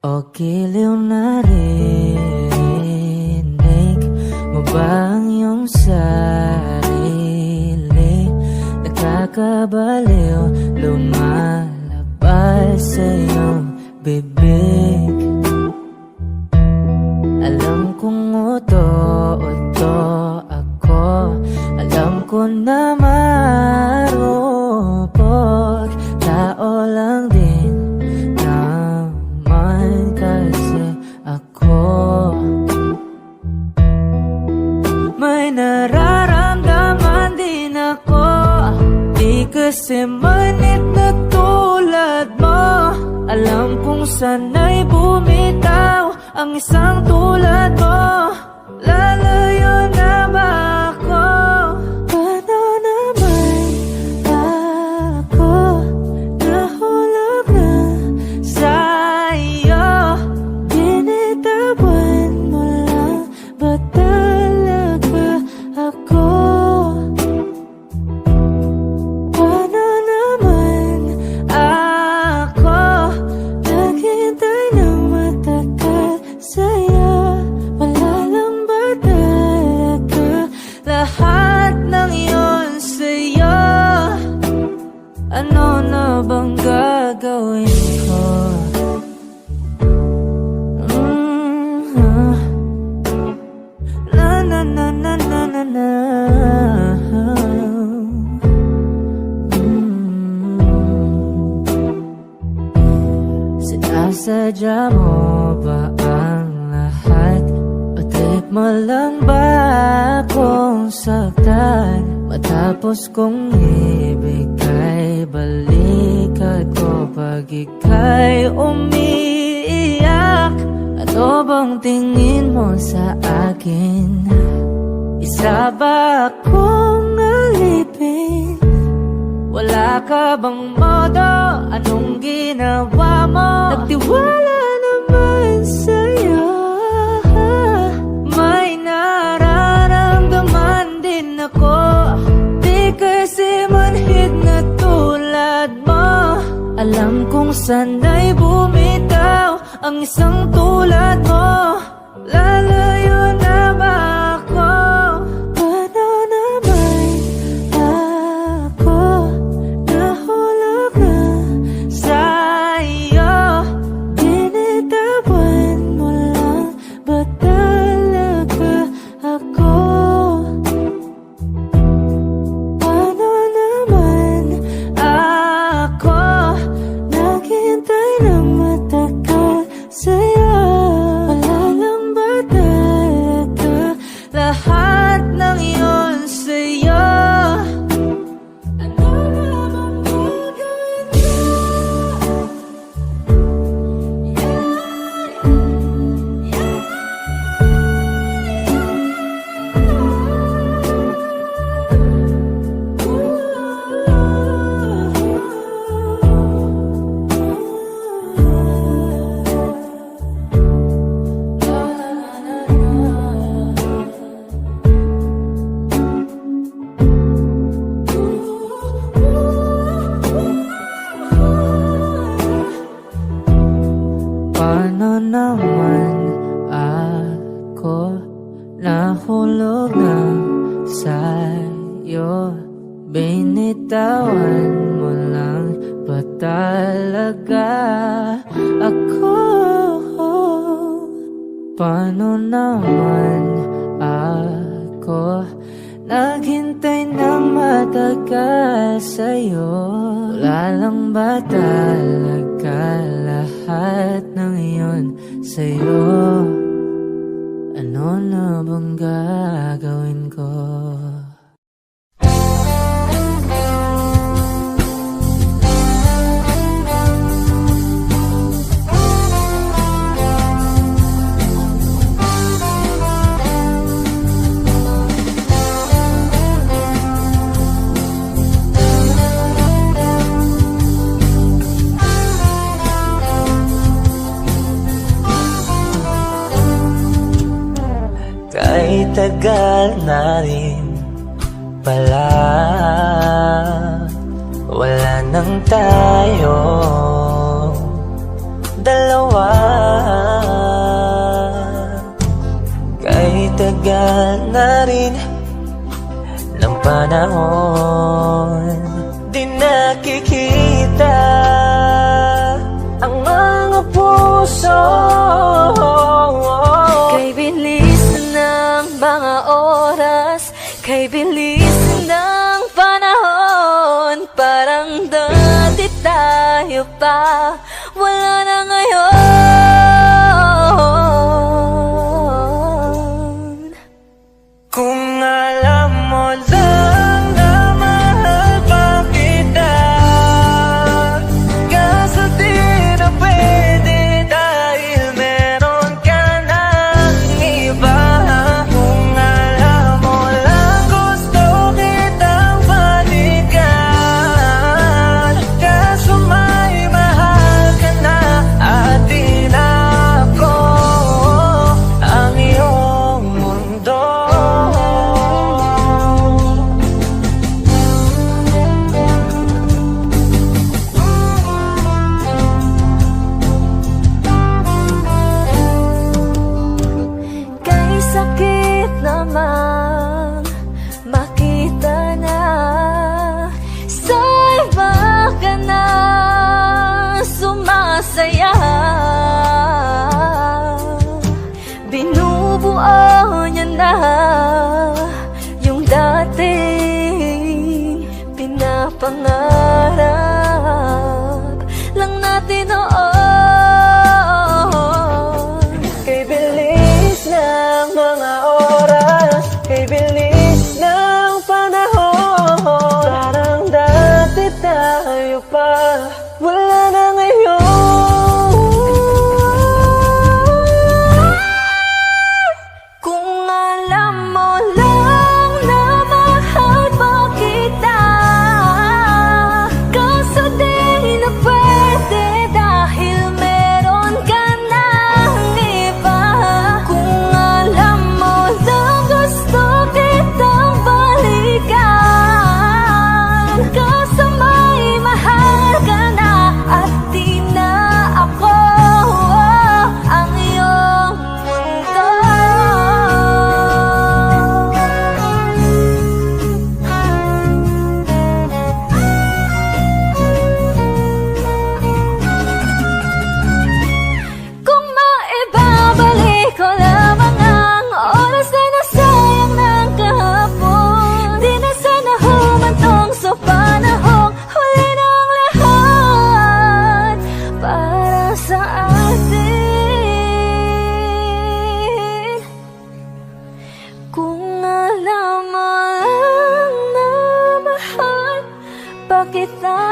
O giliw na rinig mo ba ang iyong sarili? Nakakabaliw, lumalabas sa iyong bibig. Alam kong uto-uto ako, alam ko na marupok, tao lang din naman kasi ako. May nararamdaman din ako, di kasi manit na tulad mo. Alam kong sana'y bumitaw ang isang tulad mo. Lalayo na ba ako? Paano naman ako nahulog na sa'yo? Binitawan mo lang ba talaga ako? Paano naman ako naghintay ng matagal sa'yo? Wala lang ba talaga lahat ng iyon sa'yo? Ano na bang gagawin ko? Na na na na na na na. Sinasadya mo ba ang lahat? O trip mo lang ba akong saktan? Matapos kong ibigay balikat ko pag ika'y umiiyak. Ano bang tingin mo sa akin? Isa ba akong alipin? Wala ka bang modo? Anong ginawa mo? Nagtiwala naman sa'yo. May nararamdaman din ako, di kasi manhid na tulad mo. Alam kong sana'y bumitaw ang isang tulad mo. Lalayo na ba ako? Paano naman ako nahulog na sa'yo? Binitawan mo lang ba talaga ako? Paano naman ako naghintay ng matagal sa'yo? Wala lang ba talaga lahat ng iyon sa'yo? Ano na bang gagawin ko? Paano naman ako nahulog na sa'yo? Binitawan mo lang ba talaga ako? Paano naman ako naghintay ng matagal sa'yo? Wala lang ba talaga lahat ng iyon sa'yo? Ano na bang gagawin ko? Kahit tagal na rin pala, wala nang tayo dalawa. tagal na rin ng panahon, di nakikita ang mga puso. Kay bilis ng mga oras, kay bilis ng panahon, parang dati tayo pa, wala na ngayon. Kung alam mo lang na mahal pa kita, kaso di na pwede dahil meron ka ng iba. Kung alam mo lang gusto kitang balikan, kaso may mahal ka na at di na ako ang iyong mundo. Kay sakit namang makita na sa iba ka na sumasaya. Binubuo niya na yung dating pinapangarap lang natin noon. Kay bilis ng mga oras, kay bilis ng panahon, parang dati tayo pa, wala na ngayon. Kung alam mo lang na mahal pa kita, kaso di na pwede dahil meron ka ng iba. Kung alam mo lang gusto kitang balikan, kaso may mahal ka na at di na ako ang iyong mundo. Kung maibabalik ko lamang ang oras na nasayang ng kahapon, di na sana humantong sa panahong huli ng lahat para sa atin. Kung alam mo lang na mahal pa kita,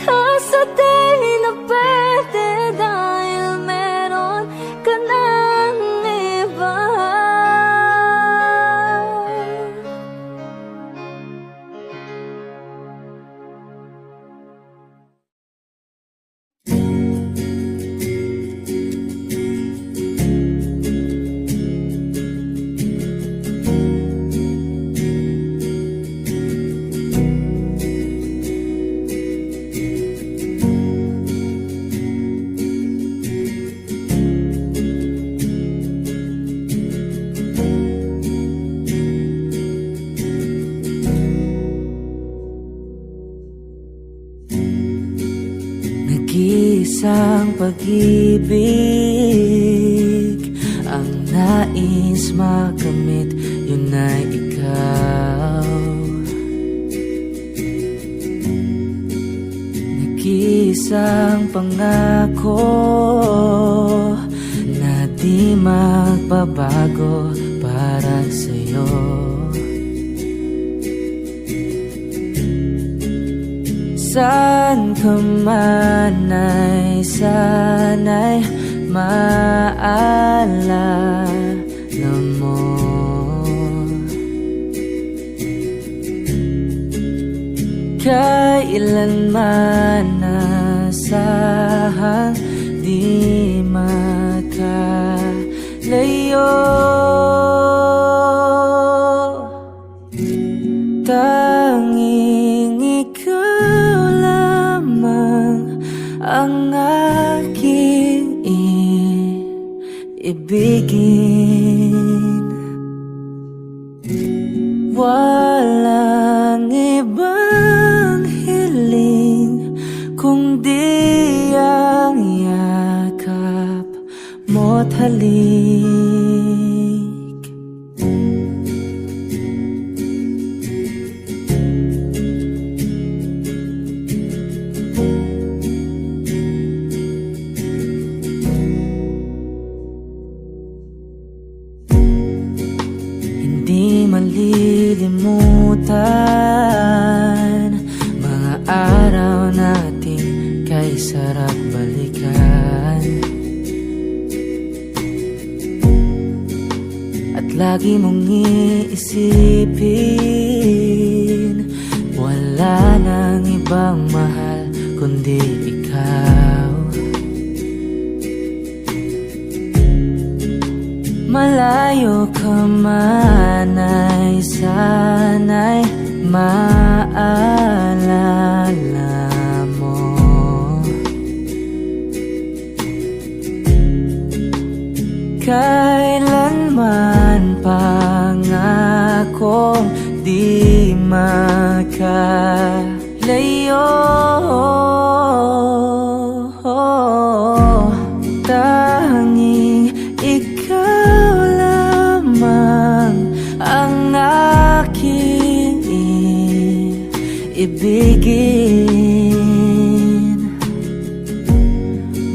kaso di na pwede dahil meron ka ng iba. Nag-iisang pag-ibig ang nais makamit, yun ay ikaw. Nag-iisang pangako na di magbabago para sa'yo. Saan ka man ay sana'y maalala mo. Kailanman nasahang di makalayo. Tanging ikaw lamang ang aking ibigin. Walang ibang hiling kundi ang yakap mo't halik. Hindi malilimutan mga araw natin kay sarap balikan. At lagi mong iisipin, wala nang ibang mahal kundi ikaw. Malayo ka man ay sana'y maalala mo. Kailanman pangakong di makalayo. Tanging ikaw lamang ang aking ibigin.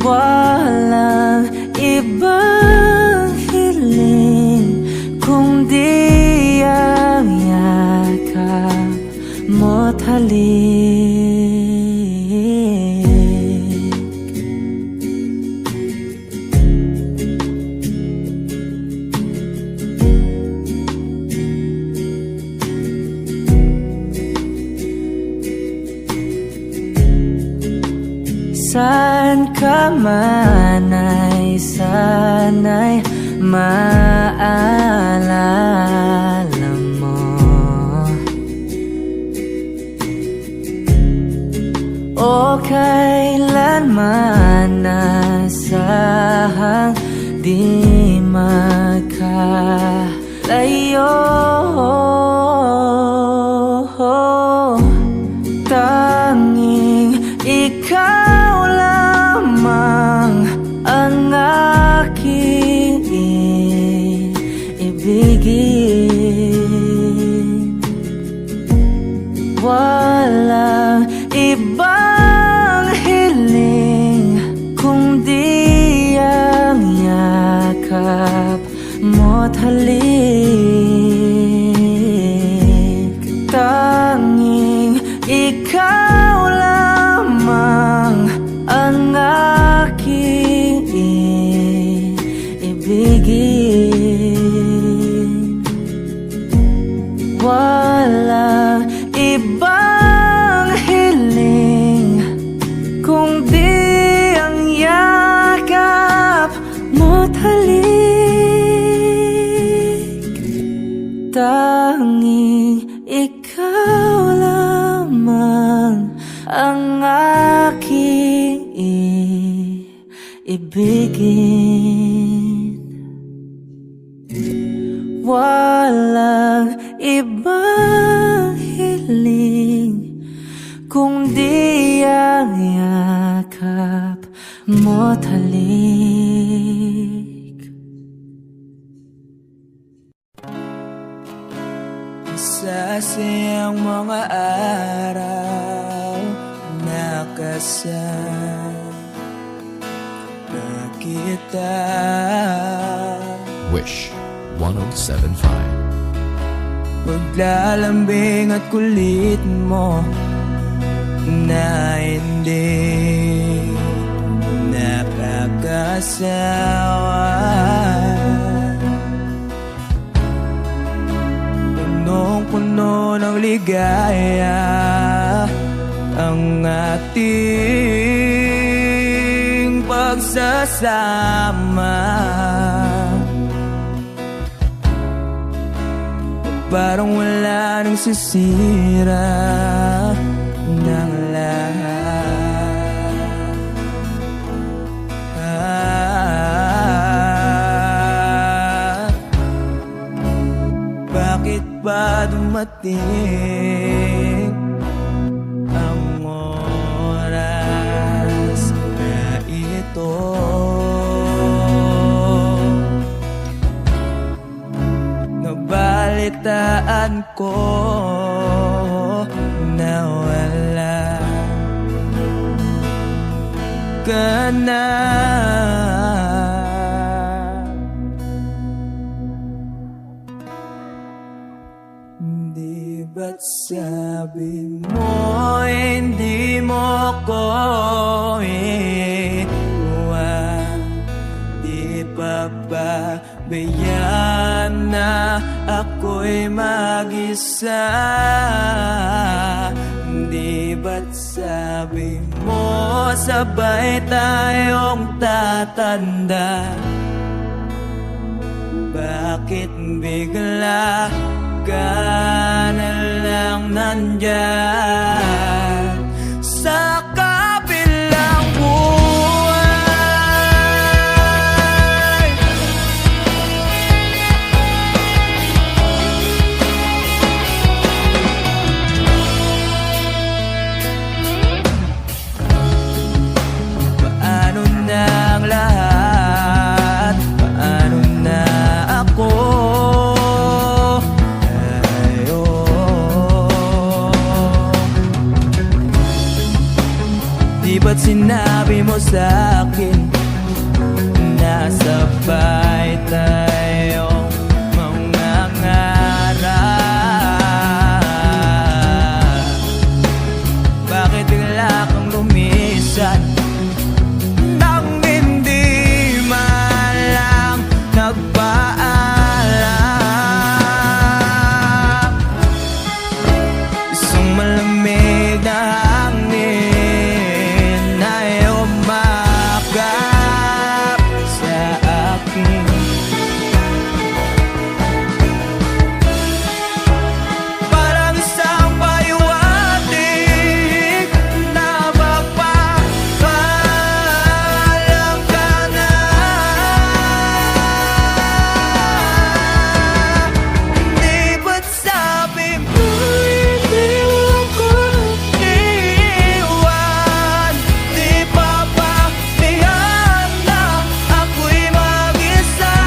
Walang ibang hiling kundi ang yakap mo't halik. Saan ka man ay sana'y maalala mo. O kailanman nasahang di makalayo. Tanging ikaw lamang ang aking ibigin. Walang ibang hiling kundi ang yakap mo't halik. Tanging ikaw lamang ang aking ibigin. Walang ibang hiling kundi ang yakap mo't halik. Tanging ikaw lamang ang aking ibigin. Walang ibang hiling kundi ang yakap mo't halik. Isa siyang mga araw nakasama kita. Wish 107.5. Paglalambing at kulit mo na hindi nakakasawa. Punong-puno ng ligaya ang ating pagsasama. Parang wala nang sisira ng lahat. Bakit ba dumating ang oras na ito. Nabalitaan ko na wala ka na. Di ba't sabi mo hindi mo ko iwan? Di pa ba bayaan na ako'y mag-isa? Di ba't sabi mo sabay tayong tatanda? Bakit bigla ka na lang nandyan sa kabilang buhay? Paano na ang lahat? Paano na ako? Di ba't sinabi mo sa'kin na sabay tayong mangangarap? Bakit bigla kang lumisan nang hindi man lang nagpaalam? Isang malamig na hangin ay umakap sa akin. Parang isang paywatig na magpapaalam ka na. Di ba't sabi mo hindi ako iwan? Di pa ba bayaan na ako'y mag-isa?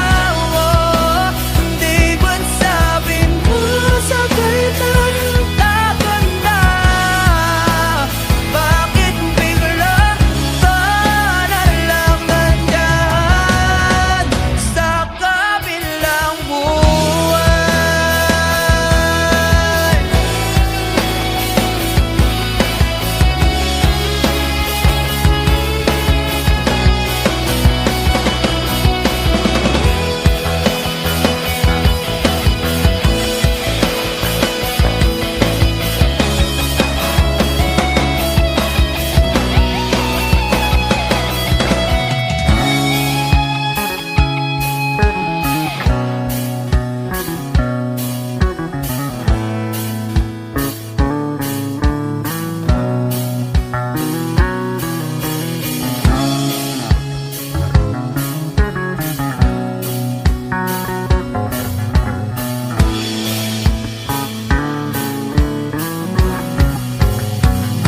Di ba't sabi mo sabay tayong tatanda? Bakit bigla ka na lang nandyan sa kabilang buhay?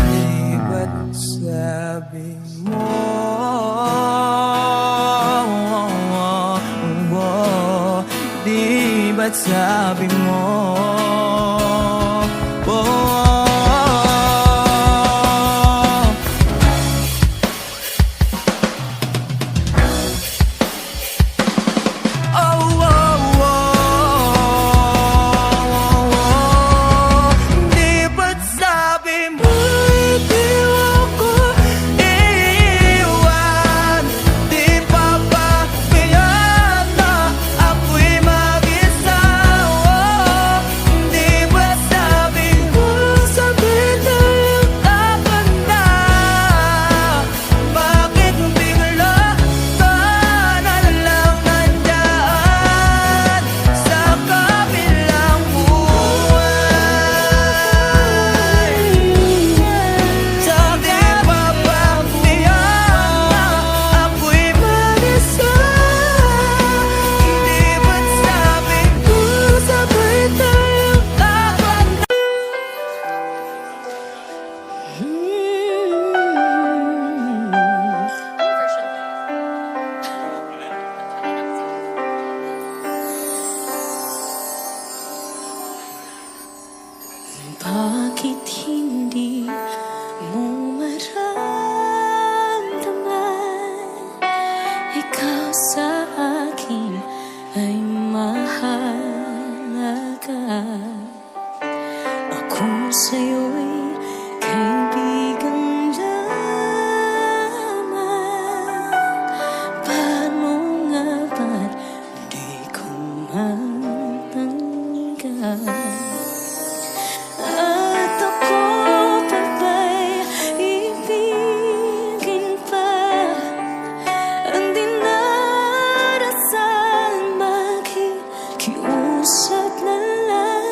Di ba't sabi mo di ba't sabi mo di ba't sabi mo hindi ako iwan? Di pa ba bayaan na ako'y mag-isa? Bakit hindi mo maramdaman ikaw sa akin ay mahalaga? Ako sa'yo'y kaibigan lamang. Paano nga ba't di ko matanggap? At ako pa ba'y ibigin pa? Ang dinarasal makikiusap na lang.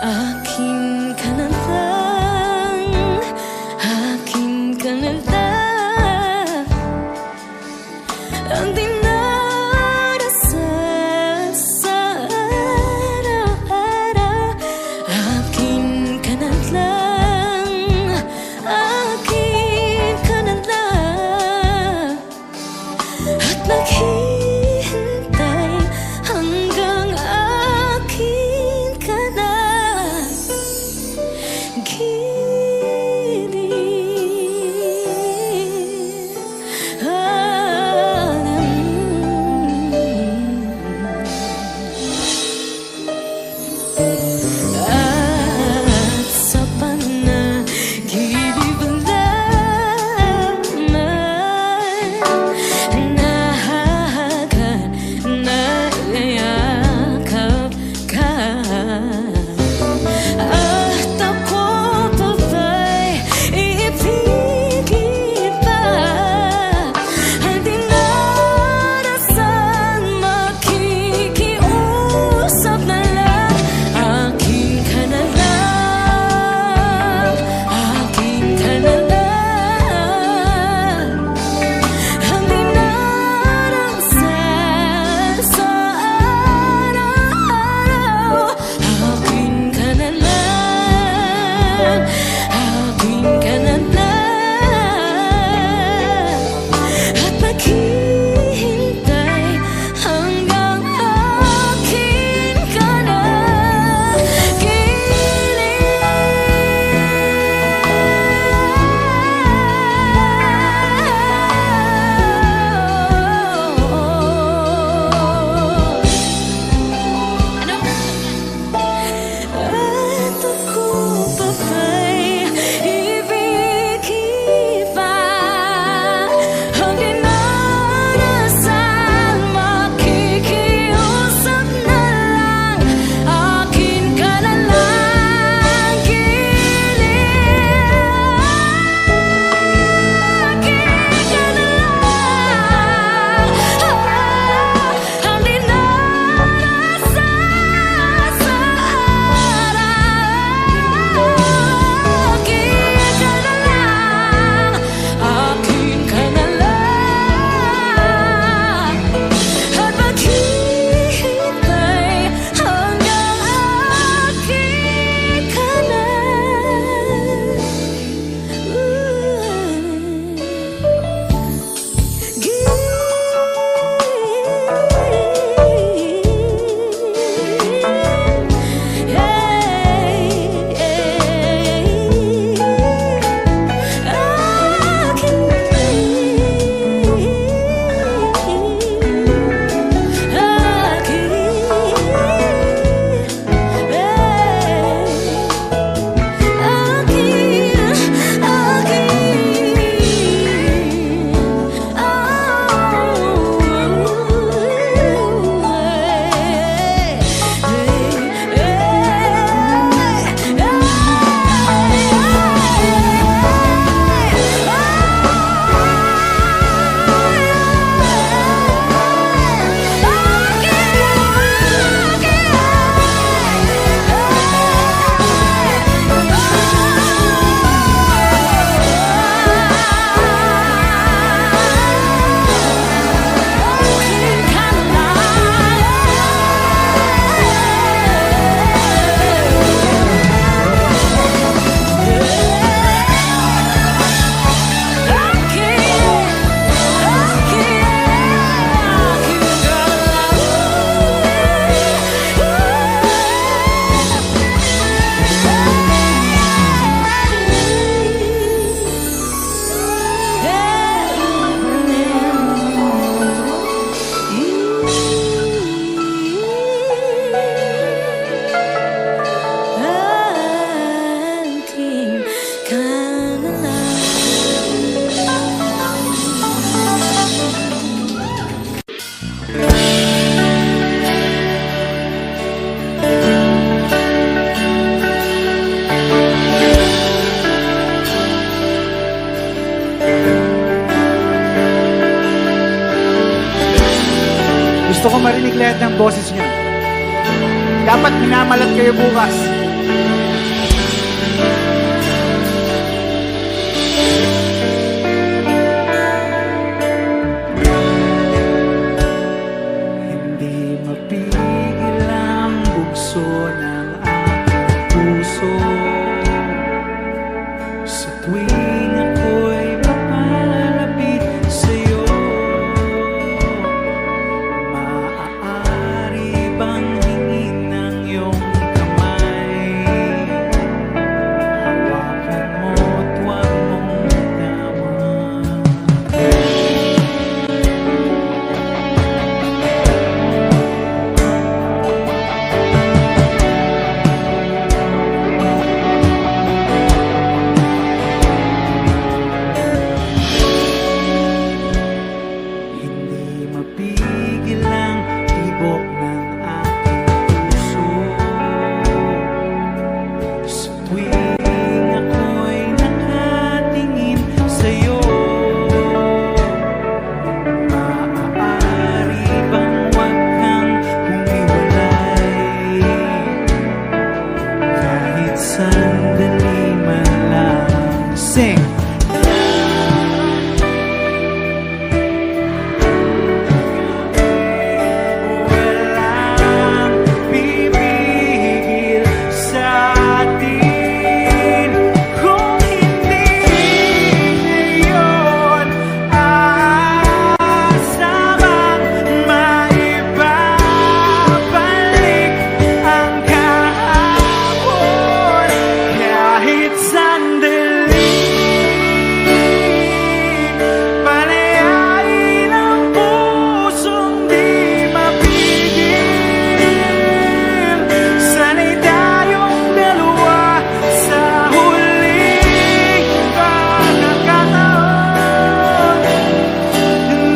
Akin ka na lang, akin ka na lang. Ang dinarasal sa araw-araw. Akin ka na lang, akin ka na lang. At maghihintay hanggang akin ka na. qualidad ng boses niyo. Dapat minamalat kayo bukas. Hindi mapigil ang bugso ng aking puso sa tuwing ako'y papalapit sa'yo. Maaari bang hingin ng iyong kamay? Hawakan mo't huwag mong bitawan. Hindi mapigil ang tibok ng aking puso sa tuwing ako'y nakatingin sa'yo. Maaari bang huwag kang humiwalay kahit sandali man lang? Sing! Walang pipigil sa atin kung hindi ngayon aasamang maibabalik ang kahapon kahit sandali. Palayain ang pusong di mapigil. Sana'y tayong dalawa sa huling pagkakataon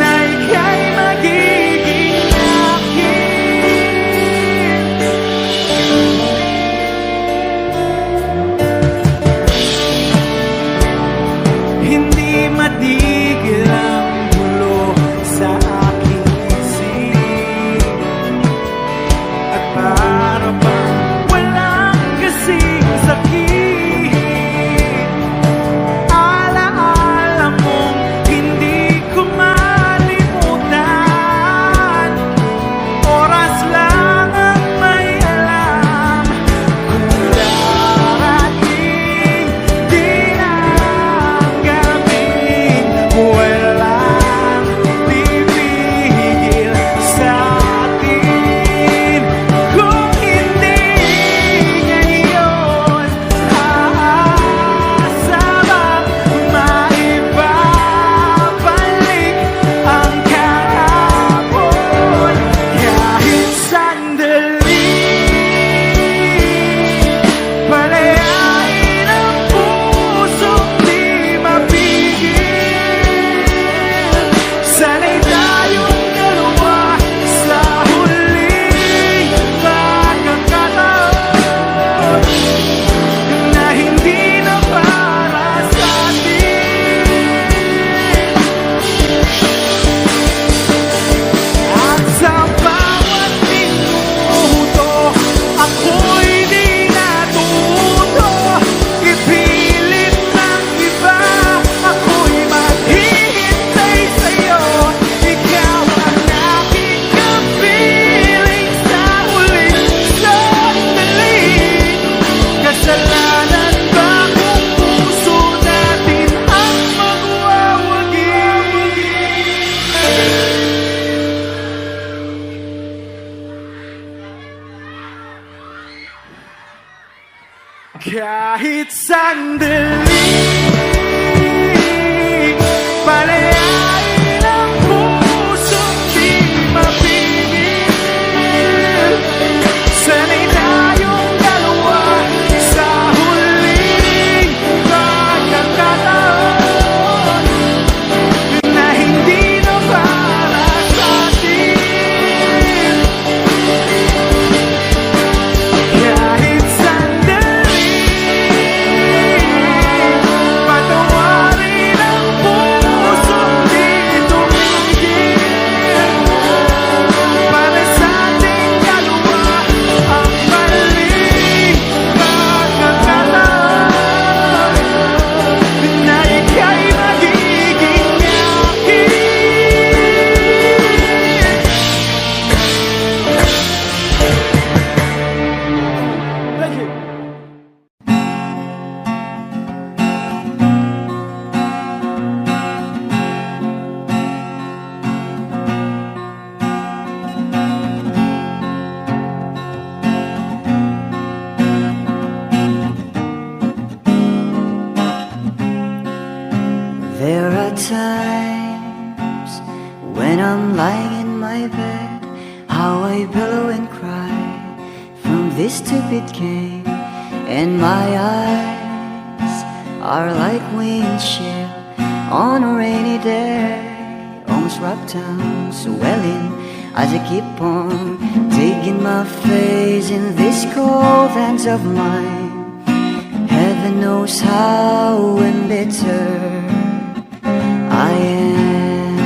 na ika'y magiging akin. Hindi matigil ang gulo sa aking isip at para bang walang kasing sakit. Alaala mong hindi ko malimutan. Oras lang ang may alam kung darating din ang gabi. Walang pipigil sa atin kung hindi ngayon aasamang maibabalik ang kahapon kahit sandali. Palayain ang pusong di mapigil. Sana'y tayong dalawa sa huling pagkakataon na hindi na para sa atin. At sa bawat minuto ako'y di natuto ipilit ng iba. Ako'y maghihintay sa'yo. Ikaw ang aking kapiling sa huling sandali. Kasalanan ba kung puso natin ang magwawagi? Kahit sandali, palayain ang pusong di mapigil. Sana'y tayong dalawa sa huling pagkakataon na hindi na para sa atin. Kahit sandali, this stupid game, and my eyes are like windshield on a rainy day. Almost rubbed down, swelling as I keep on digging my face in these cold hands of mine. Heaven knows how embittered I am,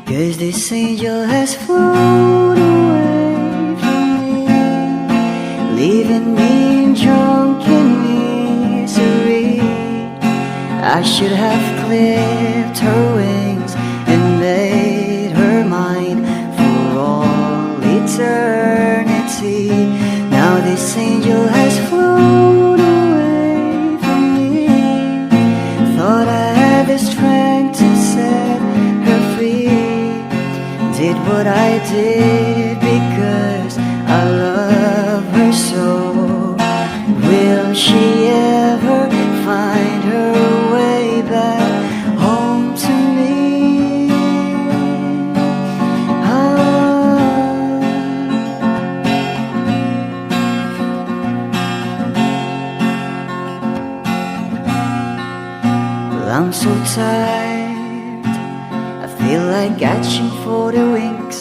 'cause this angel has flown away from me, leaving me drunken misery. I should have clipped her wings and made her mine for all eternity. Now this angel has flown away from me. Thought I had the strength to set her free. Did what I did because I love her so. Will she ever find her way back home to me? I'm so tired, I feel like catching for the wings,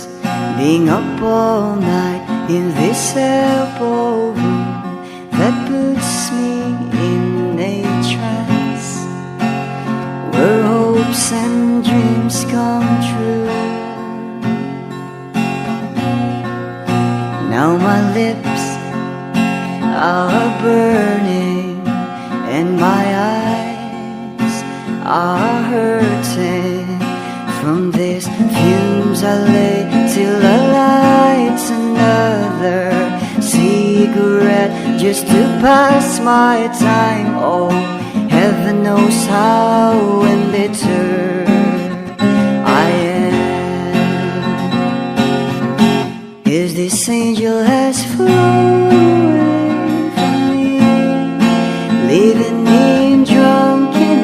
being up all night in this elbow room that puts me in a trance, where hopes and dreams come true. Now my lips are burning and my eyes are hurting from these fumes. I lay till I light another cigarette just to pass my time. Oh, heaven knows how embittered I am, 'cause this angel has flown away from me, leaving me drunken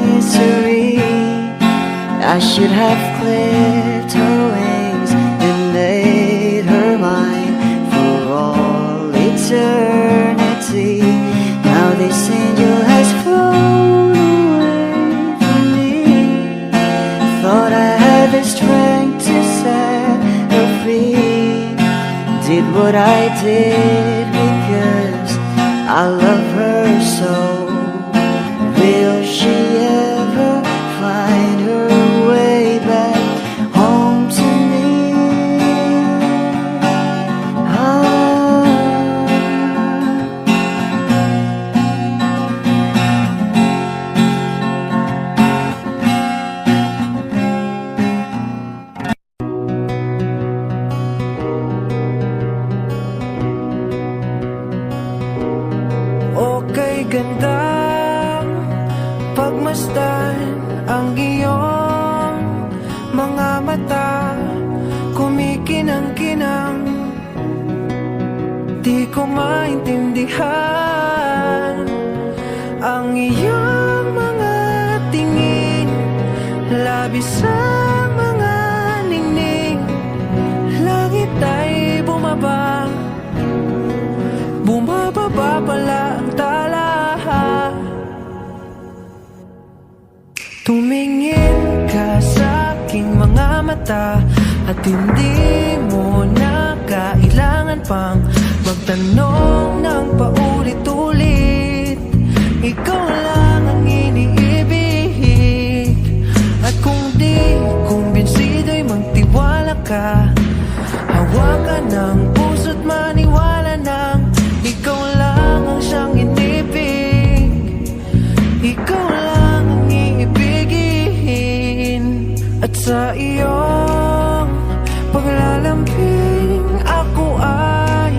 misery. I should have clipped her wings and made her mine for all eternity. Now this angel has flown away from me. Thought I had the strength to set her free. Did what I did because I love her so. Will she ever find her way back home to me? Okay, gandang pagmasdan ang iyong mga mata, kumikinang-kinang. Di ko maintindihan ang iyong mga tingin, labis sa mga ningning. Langit ay bumaba, bumababa pala ang tala. Tumingin ka sa aking mga mata at hindi mo na kailangan pang magtanong ng paulit-ulit. Ikaw lang ang iniibig, at kung di kumbinsido'y magtiwala ka. Hawakan ng puso't maniwala ng ikaw lang ang siyang inibig. Ikaw lang ang iibigin. At sa iyong paglalambing ako ay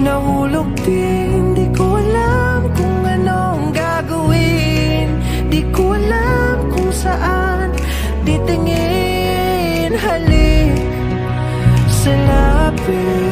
nahulog din. Di ko alam kung anong gagawin, di ko alam kung saan titingin. Halik sa lapit,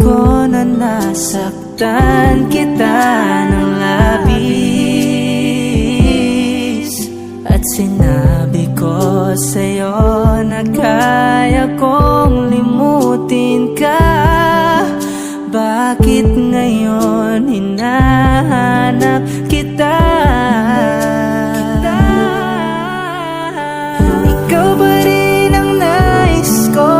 ko na nasaktan kita ng labis. At sinabi ko sa'yo na kaya kong limutin ka. Bakit ngayon hinahanap kita? Ikaw ba rin ang nais ko?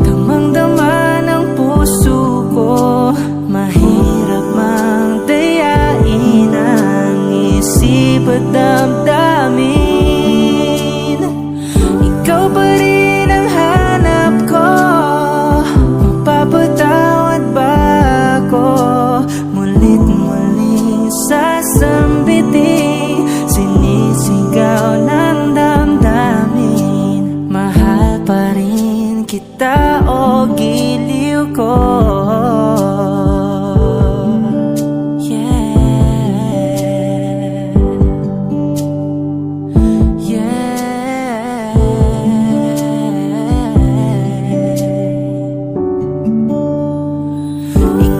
Damang-dama ng puso ko. Mahirap mang dayain ang isip at damdamin. Ikaw ba rin ang hanap ko? Mapapatawad ba ako? Mulit muling sasambitin, sinisigaw ng damdamin. Mahal pa rin kita o giliw ko.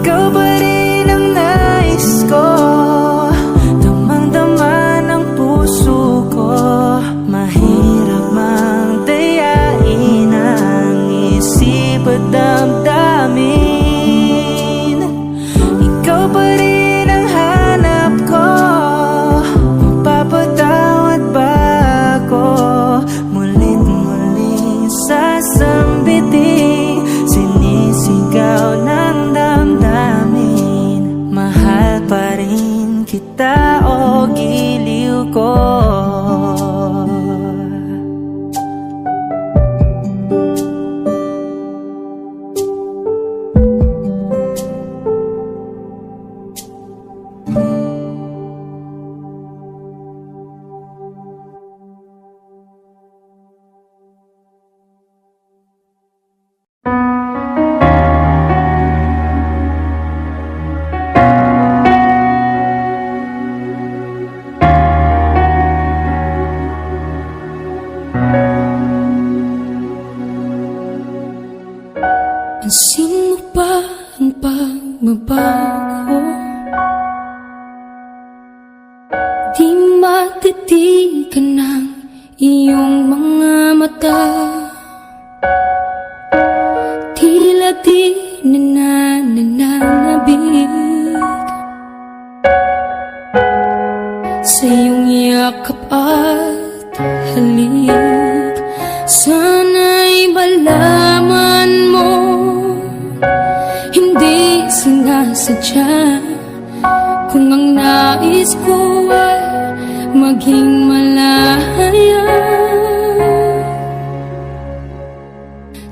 Ikaw ba rin ang nais ko? Damang-dama ng puso ko. Mahirap mang dayain ang isip at damdamin. Ikaw ba rin ang hanap ko? Mapapatawad ba ako? Mulit muling sasambitin, sinisigaw ng damdamin. Mahal pa rin kita o giliw ko. Pansin mo ba ang pagbabago? Di matitigan ng iyong mga mata. Tila di nananabig sa iyong yakap at halik. Sana'y malaman mo, hindi sinasadya. Kung ang nais ko ay maging malaya,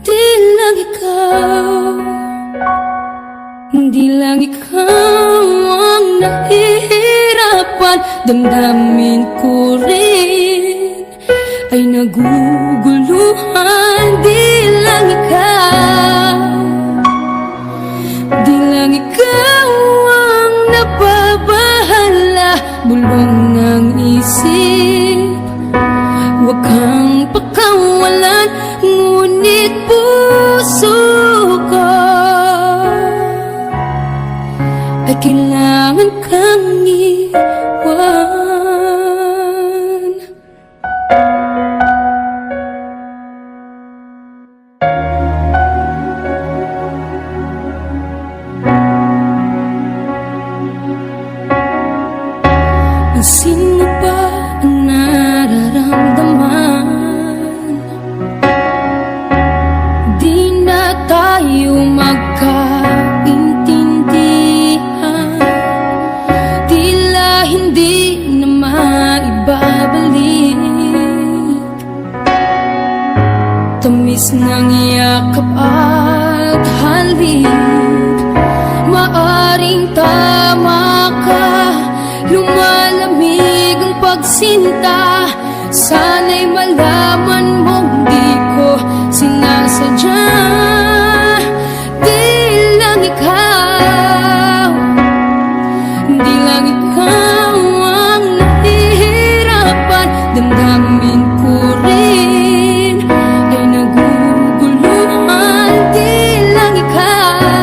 di lang ikaw, di lang ikaw ang nahihirapan. Damdamin ko rin ay naguguluhan. Di lang ikaw, di lang ikaw ang nababahala. Bulong ng isip, huwag kang pakawalan. Ngunit puso ko ay kailangan kang iwan. Pansin mo ba ang nararamdaman? Di na tayo magkaintindihan. Tila hindi na maibabalik. Tamis ng yakap at halik. Maaring tama ka, lumalamig ang pagsinta. Sana'y malaman mong di ko sinasadya. Di lang ikaw, di lang ikaw ang nahihirapan. Damdamin ko rin ay naguguluhan. Di lang ikaw,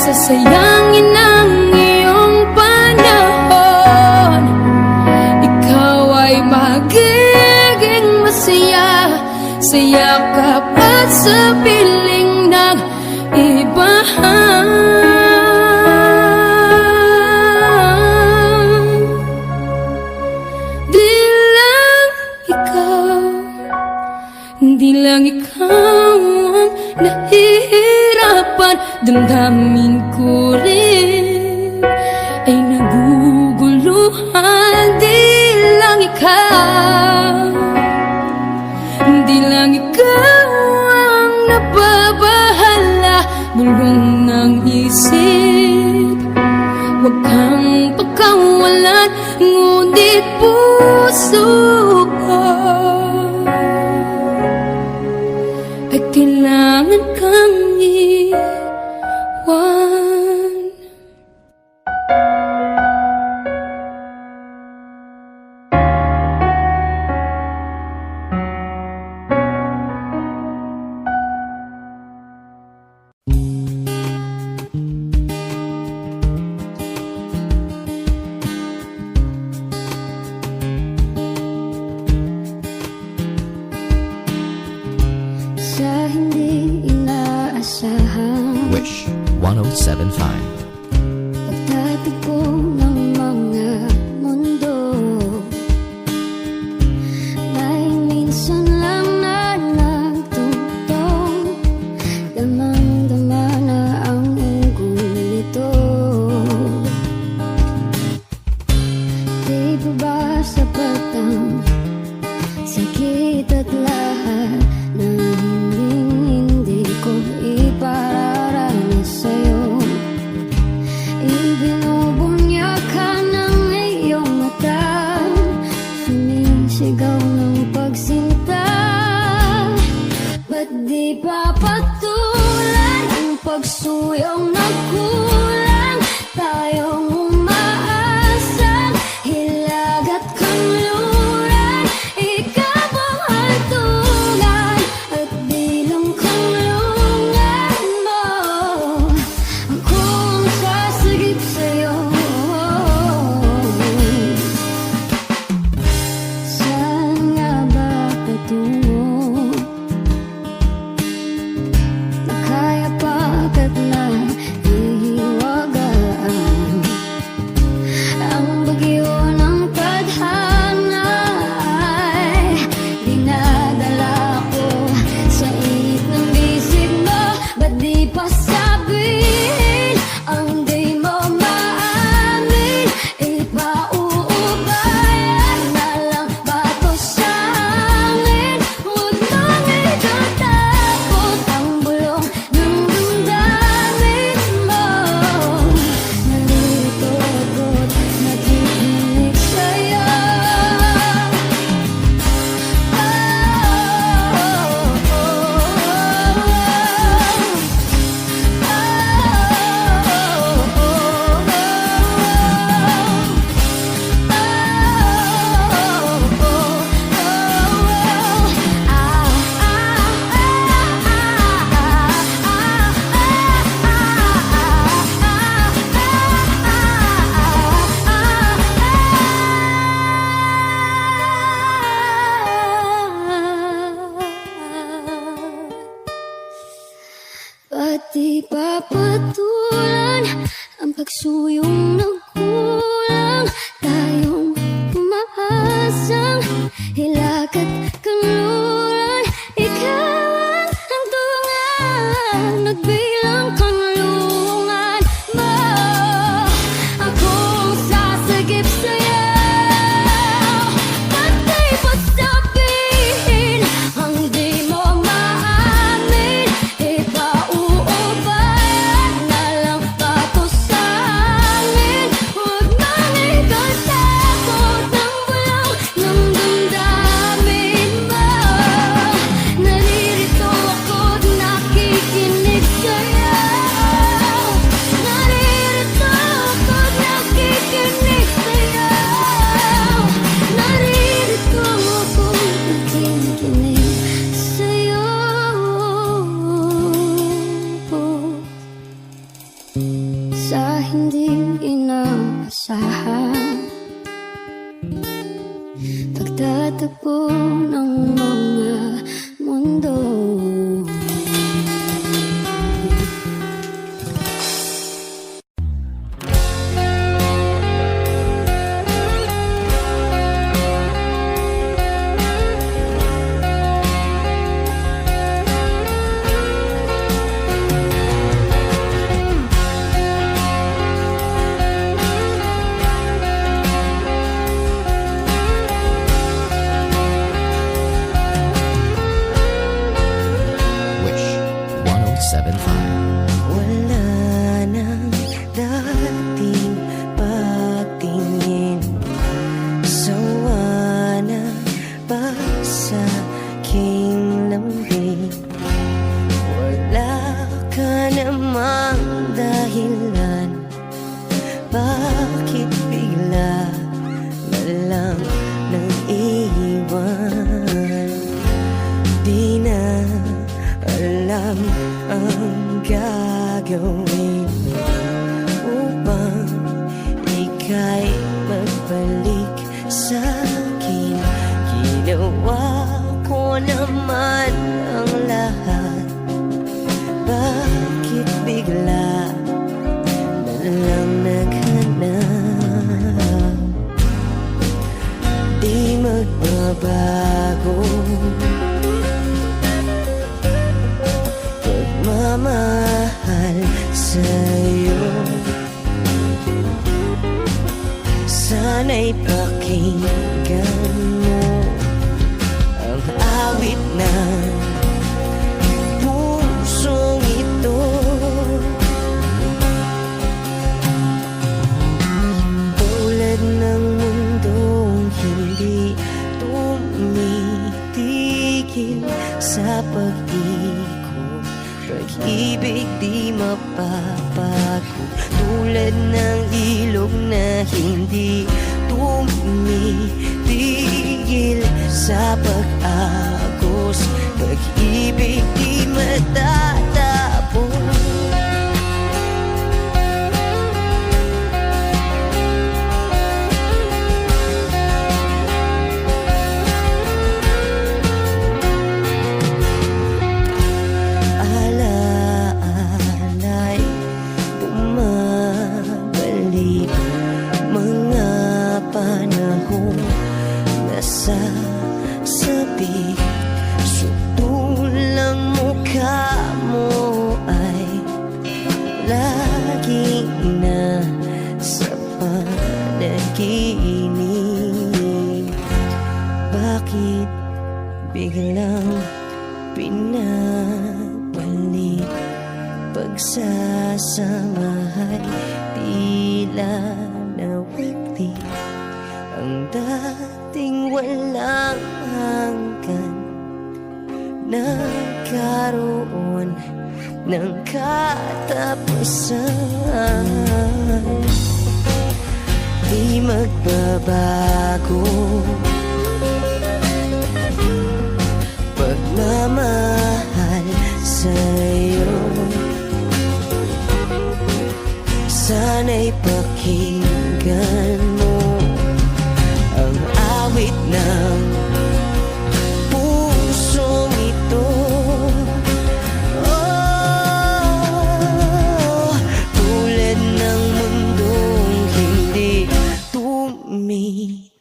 sasayangin ang iyong panahon. Ikaw ay magiging masaya sa yakap at sa piling nag-ibahan. Di lang ikaw ang nahihirapan, damdamin ko rin ay naguguluhan. Di lang ikaw ang nababahala, bulong ng isip. Huwag kang pagkawalan, ngunit puso ko ay kailangan kang iwan. Sa hindi inaasahan, Wish 1075. pagtatagpo ng mga mundo, may minsan lang na nagtugtong, damang-dama na ang unggoy nito. Di ba ba sapat ang sakit at lahat na hindi ko ipararanas sa'yo? Ibinubunyag ka ng iyong mata, sumisigaw ng pagsinta. Ba't di pa patulan ang pagsuyong nagkulang? Tayong umaasang hilag at kanluran, ikaw ang hantungan at bilang kanlungan mo. Akong sasagip sa'yo. Saan nga ba patungo? Kaya pagkat na ihiwagaan ang bagyo ng tadhana ay dinadala ko sa init ng bisig mo. Ba't di pa sabihin ang di mo maamin? Ipauubayan na lang ba to sa hangin? Huwag nang itatakot ang bulong ng damdamin mo. Nalito ako't nakikinig sa'yo. Ba't di pa patulan ang pagsuyong nagkulang? Tayong umaasang hilag at kanluran, ikaw ang hantungan, nagbilang kanlungan mo. Akong sasagip sa'yo. Ba't di pa sabihin ang di mo maamin? Ipauubayan na lang ba to sa hangin? sa hindi inaasahan. Pagtatagpo ng mga mundo. Wish 1075. Wala nang dating pagtingin, sawa na ba sa aking lambing? Wala ka namang dahilan, bakit bigla na lang nang iwan? Di na alam ang gagawin upang ika'y magbalik sa akin. Ginawa ko naman ang lahat, bakit bigla na lang naghanap? Di magbabago pagmamahal sa'yo. Sana'y pakinggan mo ang awit ng pusong ito. Tulad ng mundong hindi tumitigil sa pag-ikot, pag-ibig di mapapago. Tulad ng ilog na hindi tumitigil sa pag-agos, pag-ibig di matatapos. Alaala'y bumabalik, mga panahon na sasabi. Sutulang mukha mo ay laging nasa panaginip. Bakit biglang pinabalik? Pagsasamahay tila nawagli, ang dating walang hanggan nagkaroon ng katapusan. Di magbabago pagmamahal sa'yo. Sana'y pakinggan mo ang awit ng pusong ito. Oh, tulad ng mundong hindi tumitigil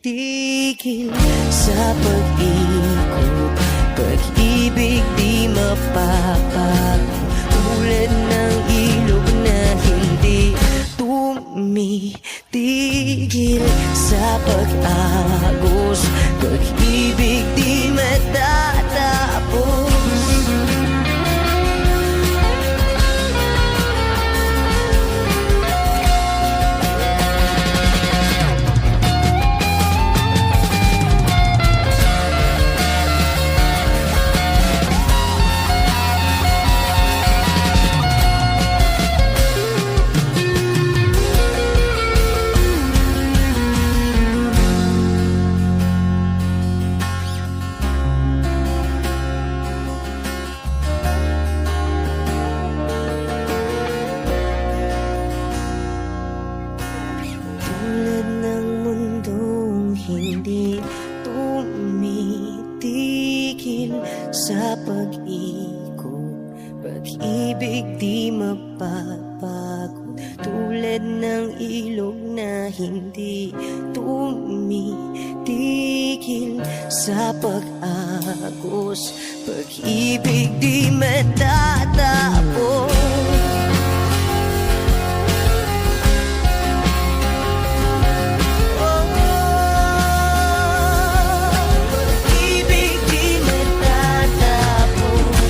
sa pag-ikot, pag-ibig di mapapago. Tulad ng ilog na hindi tumitigil sa pag-agos, pag-ibig di matatapos. tulad ng ilog na hindi tumitigil sa pag-agos. Pag-ibig di matatapos. Pag-ibig di matatapos.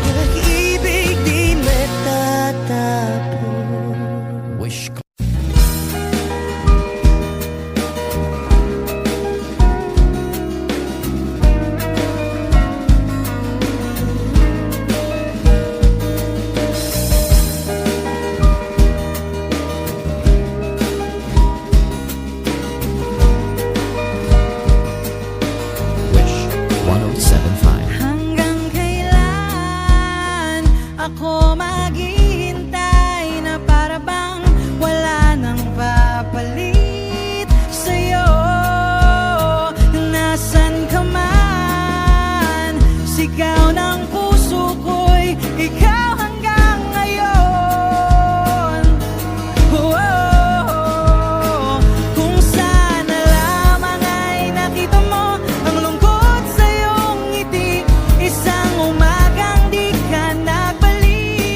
Pag-ibig di matatapos. Wish ko. Wish 1075. Hanggang kailan ako maghihintay na para bang wala nang papalit sa'yo? Nasaan ka man? Sigaw ng puso ko'y ikaw hanggang ngayon. Kung sana lamang ay nakita mo ang lungkot sa iyong ngiti, isang umagang di ka nagbalik.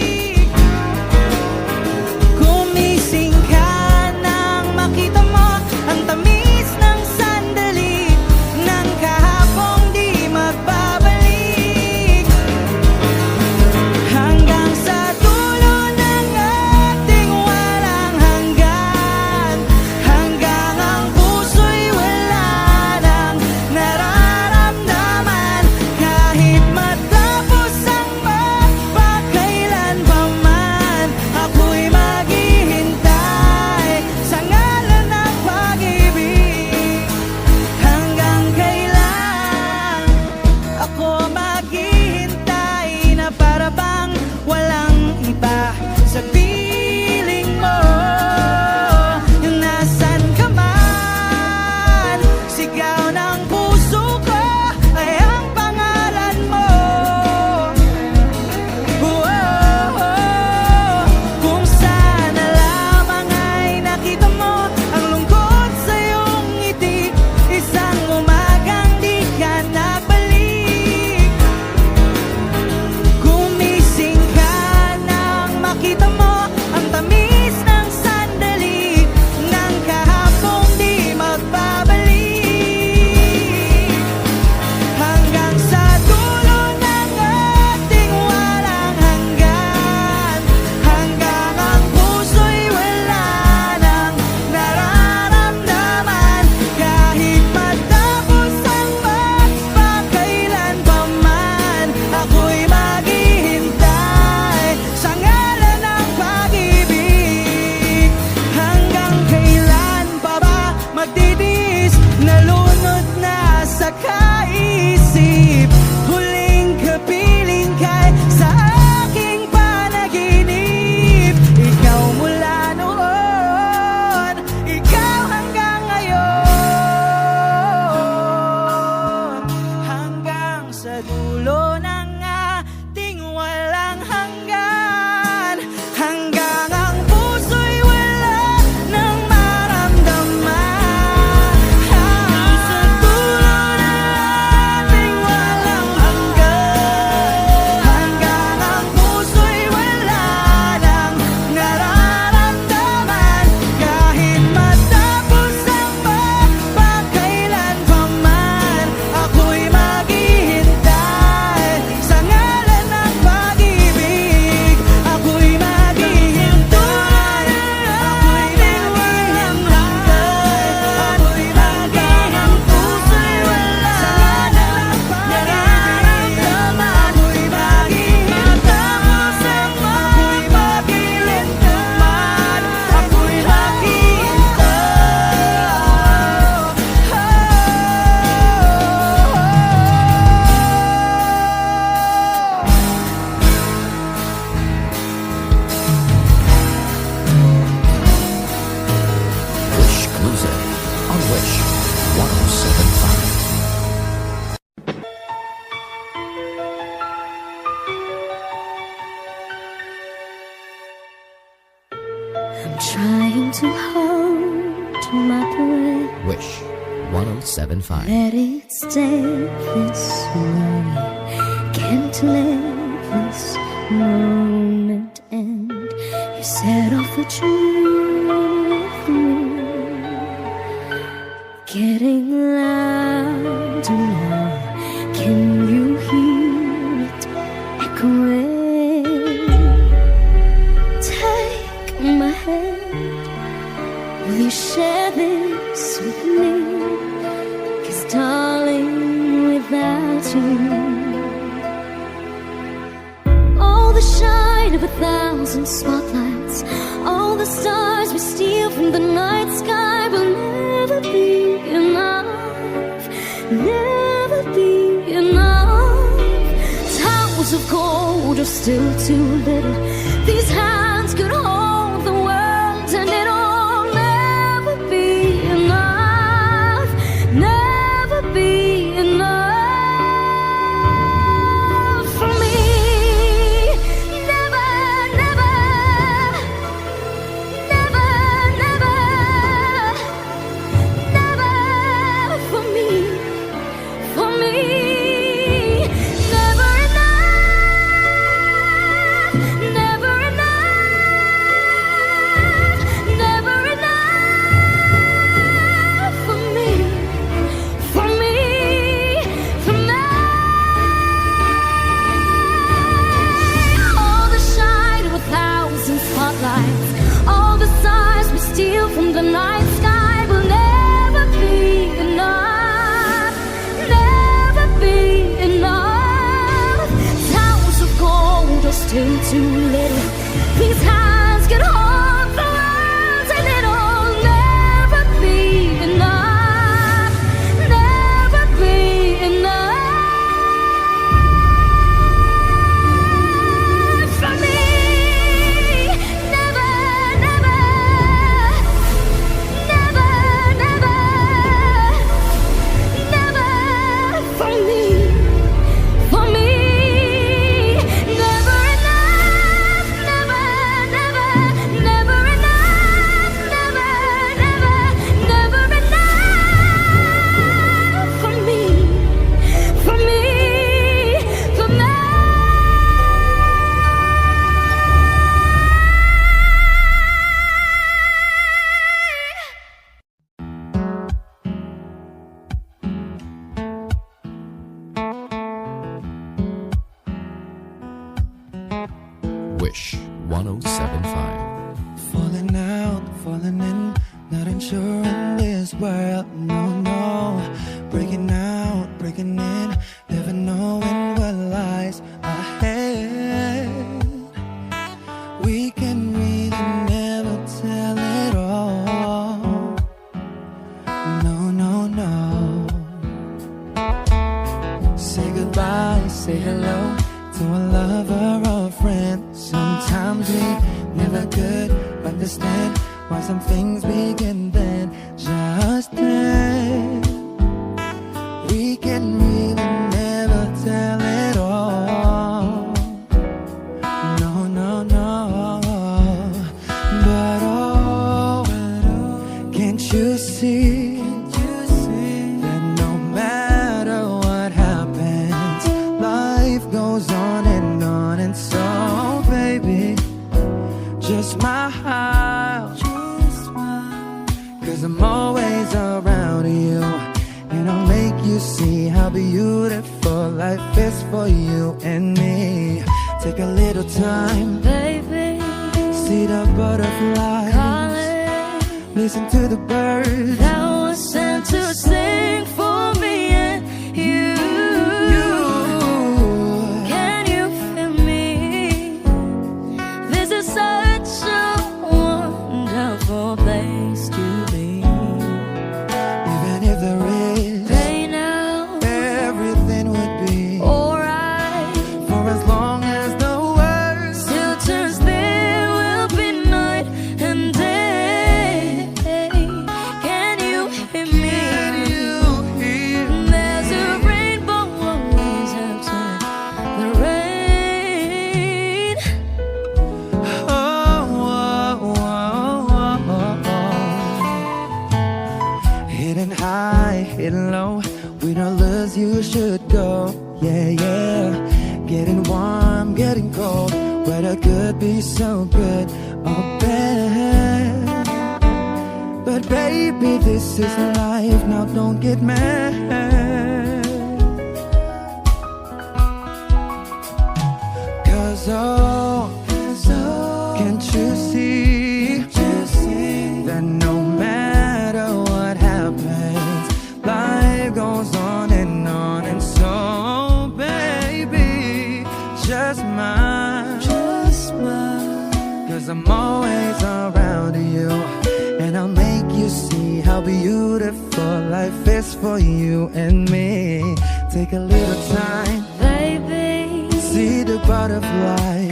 to hold my breath. Wish 1075. Let it stay this way. Can't let this moment end. You set off a dream with me, getting louder now. Can you hear it echoing? Take my hand. Will you share this with me? 'Cause darling, without you, all the shine of 1,000 spotlights, all the stars we steal from the night sky will never be enough, never be enough. Towers of gold are still too little. These hands could hold the world, and it'll never be enough, never be enough for me. Never, never, never, never, never for me, for me. Never enough, never enough, never enough for me, for me, for me. All the shine of 1,000 spotlights, all the stars we steal from the night sky will never be enough, never be enough. Towers of gold are still too little. These hands can hold the world, and it'll never be enough, never be enough for me. Never, never, never, never, never for me, for me. Never enough, never, never, never enough, never, never, never enough for me, for me, for me. Wish 1075. Falling out, falling in, not unsure in this world, no, no. Breaking out, breaking in, never knowing what lies ahead. We can really never tell it all. No, no, no. Say goodbye, say hello to a lover or a friend. Sometimes we never could understand why some things begin then, just then. We can really never tell it all. No, no, no. But oh, can't you see that no matter what happens, life goes on and on, and so baby, just smile, 'cause I'm always around you, and I'll make you see how beautiful life is for you and me. Take a little time, Baby, see the butterflies, calling, listen to the birds. that was sent to sing for me and you. Can you feel me? This is such a wonderful place to be. Even if there is Right now, everything would be alright. for as long as the world Still turns, there will be night and day. Can you yeah, yeah. Getting warm, getting cold, weather could be so good or bad. But baby, this is life, now don't get mad. Cause oh, can't you see that no matter what happens, life goes on and so baby, just smile. Cause I'm always around you, and I'll make you see how beautiful life is for you and me. Take a little time, Baby, see the butterflies,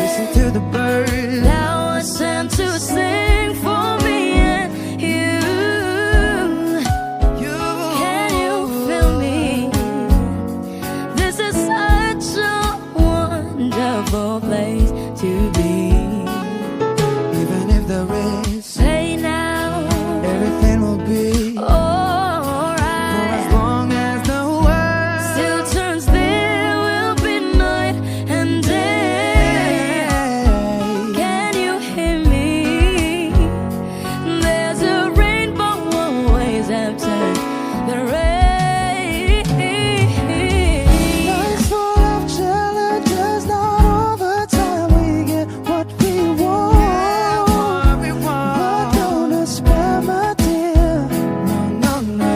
listen to the birds. thou art sent to sing for me and you. Can you feel me? This is such a wonderful place to be. Even if there is, Say now, everything will be for alright. as long as the world Still turns, there will be night and day. Can you hear me? There's a rainbow always after the rain. Life's full of challenges, not all the time we get what we want. But don't despair, my dear. No, no, no.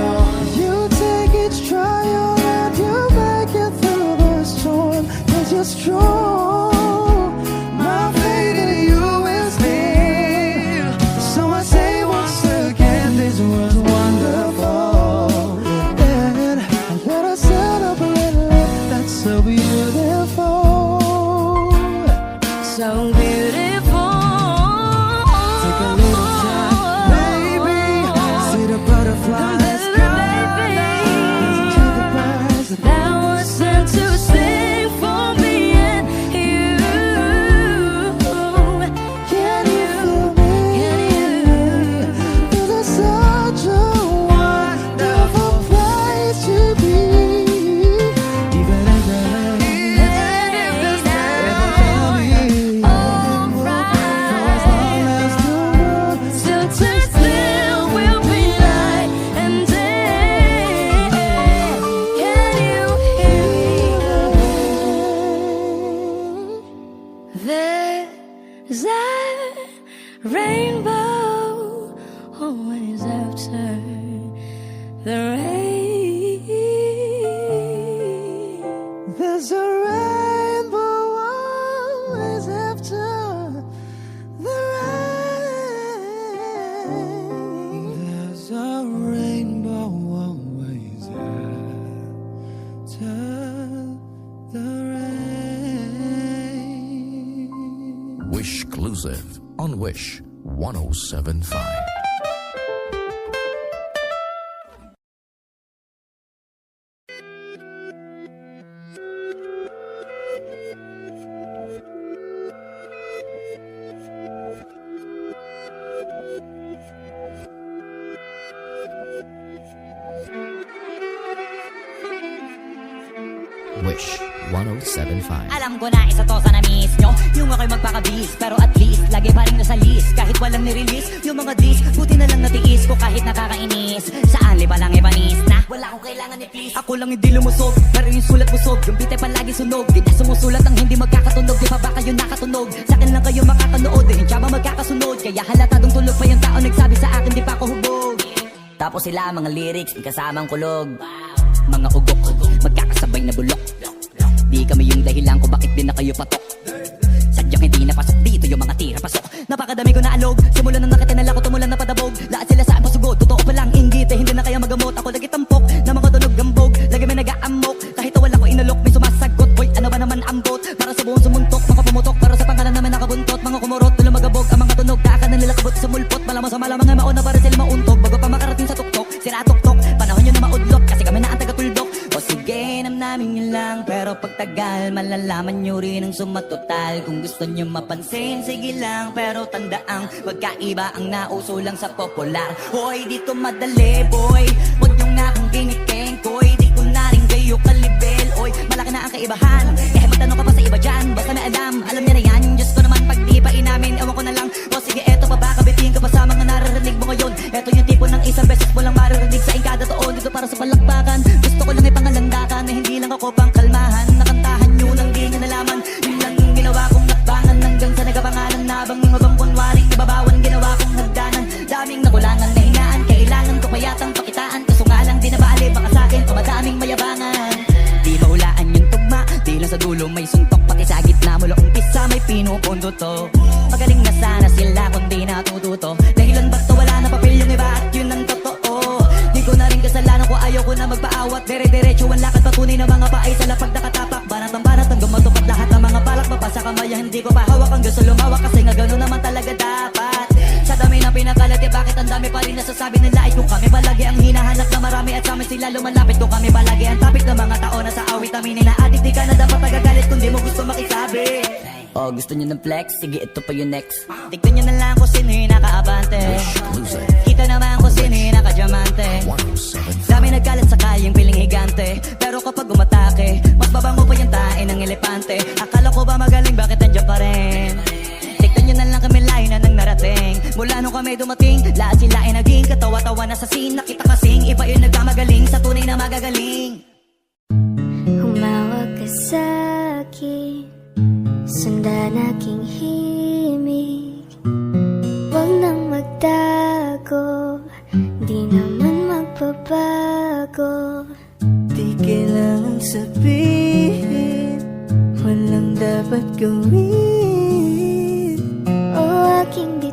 You take each trial and you make it through the storm. 'Cause you're strong. My faith in you is real. So I say once again, this was wonderful. And let us celebrate life that's so beautiful. So beautiful. Take a little time, baby. See the butterflies. Baby, Listen to the birds. thou art sent to sing for me and you. Can you feel me? Can you? This is such a wonderful place to be. Even if there is Still turns, there will be night and day. Can you hear me? There's a rainbow always after the rain. There's a rainbow always after the rain. There's a rainbow always after the rain. Wish exclusive on Wish 1075. Wish 1075. Alam ko na isa to sa na-miss nyo, yung ako'y magpakabis. Pero at least, lagi pa rin nasa list. Kahit walang nirelease, yung mga dis, buti na lang natiis ko kahit nakakainis. Saan liba lang ibanis na wala akong kailangan ni please. Ako lang hindi lumusog, pero yung sulat busog. Yung bitay palagi sunog, di na sumusulat ang hindi magkakatunog. Di pa ba kayo nakatunog? Sa akin lang kayo makakanood, eh hindi ba magkakasunod? Kaya halatadong tulog pa yung tao nagsabi sa akin di pa ako hubog. Tapos sila mga lyrics, may kasamang kulog. Mga ugok, magkakasabay na bulok. Di kami yung dahilan kung bakit din na kayo patok. Sadyang hindi napasok dito yung mga tira pasok. Napakadami ko na alog, simula nang nakitinala ko tumulan na padabog. Lahat sila sa pasugod, totoo pa lang inggit eh, hindi na kaya magamot. Ako lagi tampok, na mga tunog gambog. Lagi may nag-aamok, kahit wala ko inalok. May sumasagot, boy ano ba naman ambot. Para sa buong sumuntok, mga pumutok. Para sa pangalan namin nakabuntot. Mga kumurot, tulo magabog. Ang mga tunog, kakanan nila kabot sa mulpot. Malamang sa malamang ay mauna para sila mauntog. Bago pa makarating sa tuktok, sira tuktok. Panahon nyo na maudlot, kasi kami na ang taga-tuldok. O sige, namin yun lang. Pero pagtagal, malalaman nyo rin ang sumatotal. Kung gusto nyo mapansin, sige lang. Pero tandaang, magkaiba ang nauso lang sa popular. Hoy, dito madali, boy. Huwag nyo nga akong giniking, koy. Di ko na rin kayo dulo may suntok, pati sa gitna mula umpisa may pinupundo to. Magaling na sana sila kung di natututo. Dahilan ba't to wala na papel yung iba at yun ang totoo. Di ko na rin kasalanan ko, ayaw ko na magpaawat. Dire-diretso ang lakad, patunay na mga paay sa lapag nakatapak. Banat ng banat hanggang matupad lahat ng mga balak. Mapasa kamaya hindi ko pa hawak, ang gusto lumawak kasi nga gano'n naman talaga dapat. Sa dami ng pinakalat, bakit ang dami pa rin nasasabi nila ay kung kami palagi ang hinahanap na marami at sa amin sila lumalapit. Kung kami palagi ang topic ng mga tao na sa awit aminin na adik, di ka na dapat nagagalit kung di mo gusto makisabi. Oh, gusto nyo ng flex? Sige, ito pa yung next. Tignan nyo na lang kung sino yung nakaabante. Kita naman kung sino yung nakadiamante. Dami nagkalat sa kayang piling higante, pero kapag umatake, mas babango pa yung tae ng elepante. Akala ko ba magaling, bakit nandiyan pa rin? Tignan nyo na lang kami layo na nang narating. Mula nung kami dumating, lahat sila ay naging katawa-tawa na sa scene. Nakita kasing iba yung nagmamagaling sa tunay na magagaling. Humawag ka sa'kin, sundan aking himig. Huwag nang magtago, di naman magbabago. Di kailangan sabihin, walang dapat gawin. Oh, aking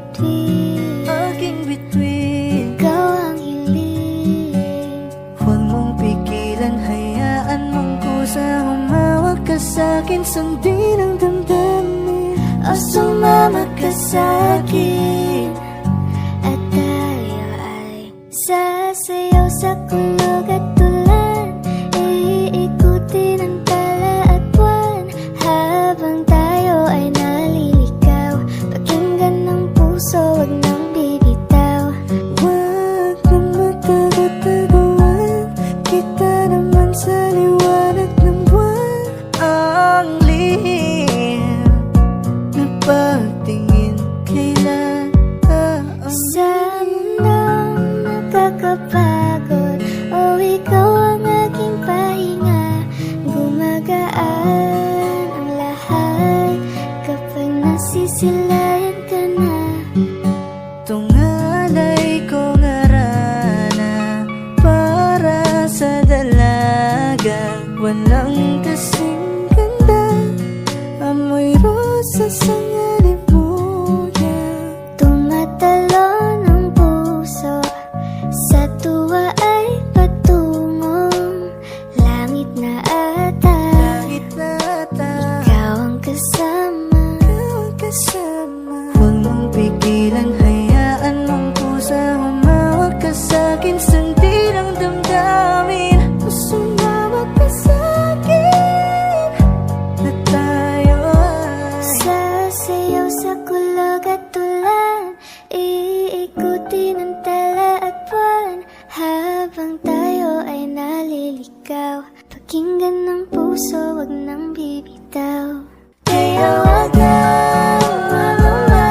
bituin, ikaw ang hiling. Huwag mong pigilan, hayaan mong kusa. Humawag ka sa'kin, sundin ang damdamin. O sumama ka sa'kin, at tayo ay sasayaw sa kulog at tulan. Iikutin ang tala at buwan, habang tayo ay naliligaw. Pakinggan ng puso, wag nang bibitaw. Huwag na magtago-taguan, kita naman sa liwanag ng buwan. Ang lihim na pagtingin kailan Sa mundong nakakapagod, o ikaw ang aking pahinga. Gumagaan ang lahat kapag nasisilayan ka na. tungalay ko ngarana para sa dalaga. Walang kasing ganda, amoy rosas ang alibuyan. Tumatalon ang puso, sa tuwa ay patungong langit na ata. Langit na ata, Ikaw ang kasama, ikaw ang kasama. Huwag mong pigilan, hayaan mong kusa. Humawag ka sa'kin, sundin ang damdamin. Sumawag ka sa'kin, na tayo ay sasayaw sa kulog at tulan. Iikutin ang tala at buwan, habang tayo ay naliligaw. Pakinggan ng puso, wag nang bibitaw. Kaya wag nang mawala,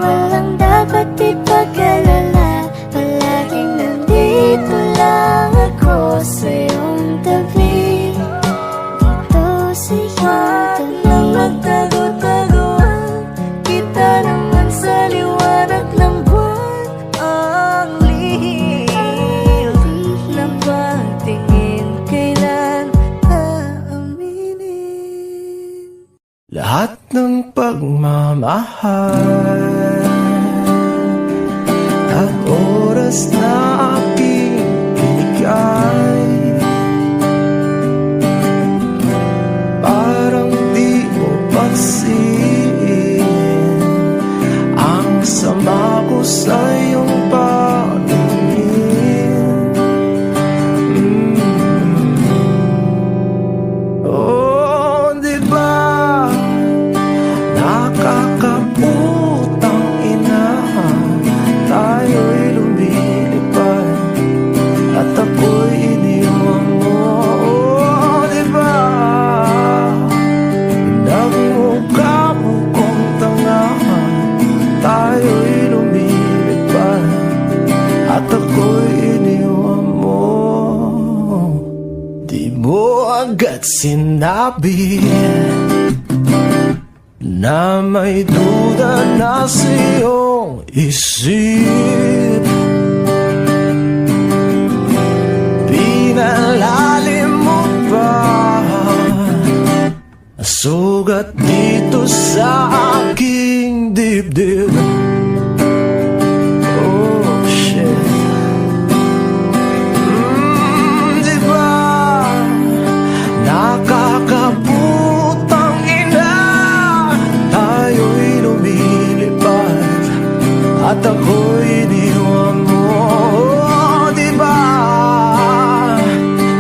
walang dapat ipag-alala. Palaging nandito lang ako sa iyong tabi, dito sa iyong tabi. magtago-taguan, kita naman sa liwanag ng buwan. Ang lihim na pagtingin, kailan aaminin. Lahat ng pagmamahal at oras na aking binigay, parang di mo pansin ang sama ko sa iyong paningin. Oh, di ba nakakaputang ina, tayo'y lumilipad at ako'y iniwan mo. Oh, di ba nagmukha mo kong tanga, tayo'y lumilipad at ako'y iniwan mo. Di mo agad sinabi na may duda na sa iyong isip. Pinalalim mo pa sugat dito sa aking dibdib. Oh shit. Diba nakakabutang ina, tayo'y lumilipad at ako'y iniwan mo. Oh, diba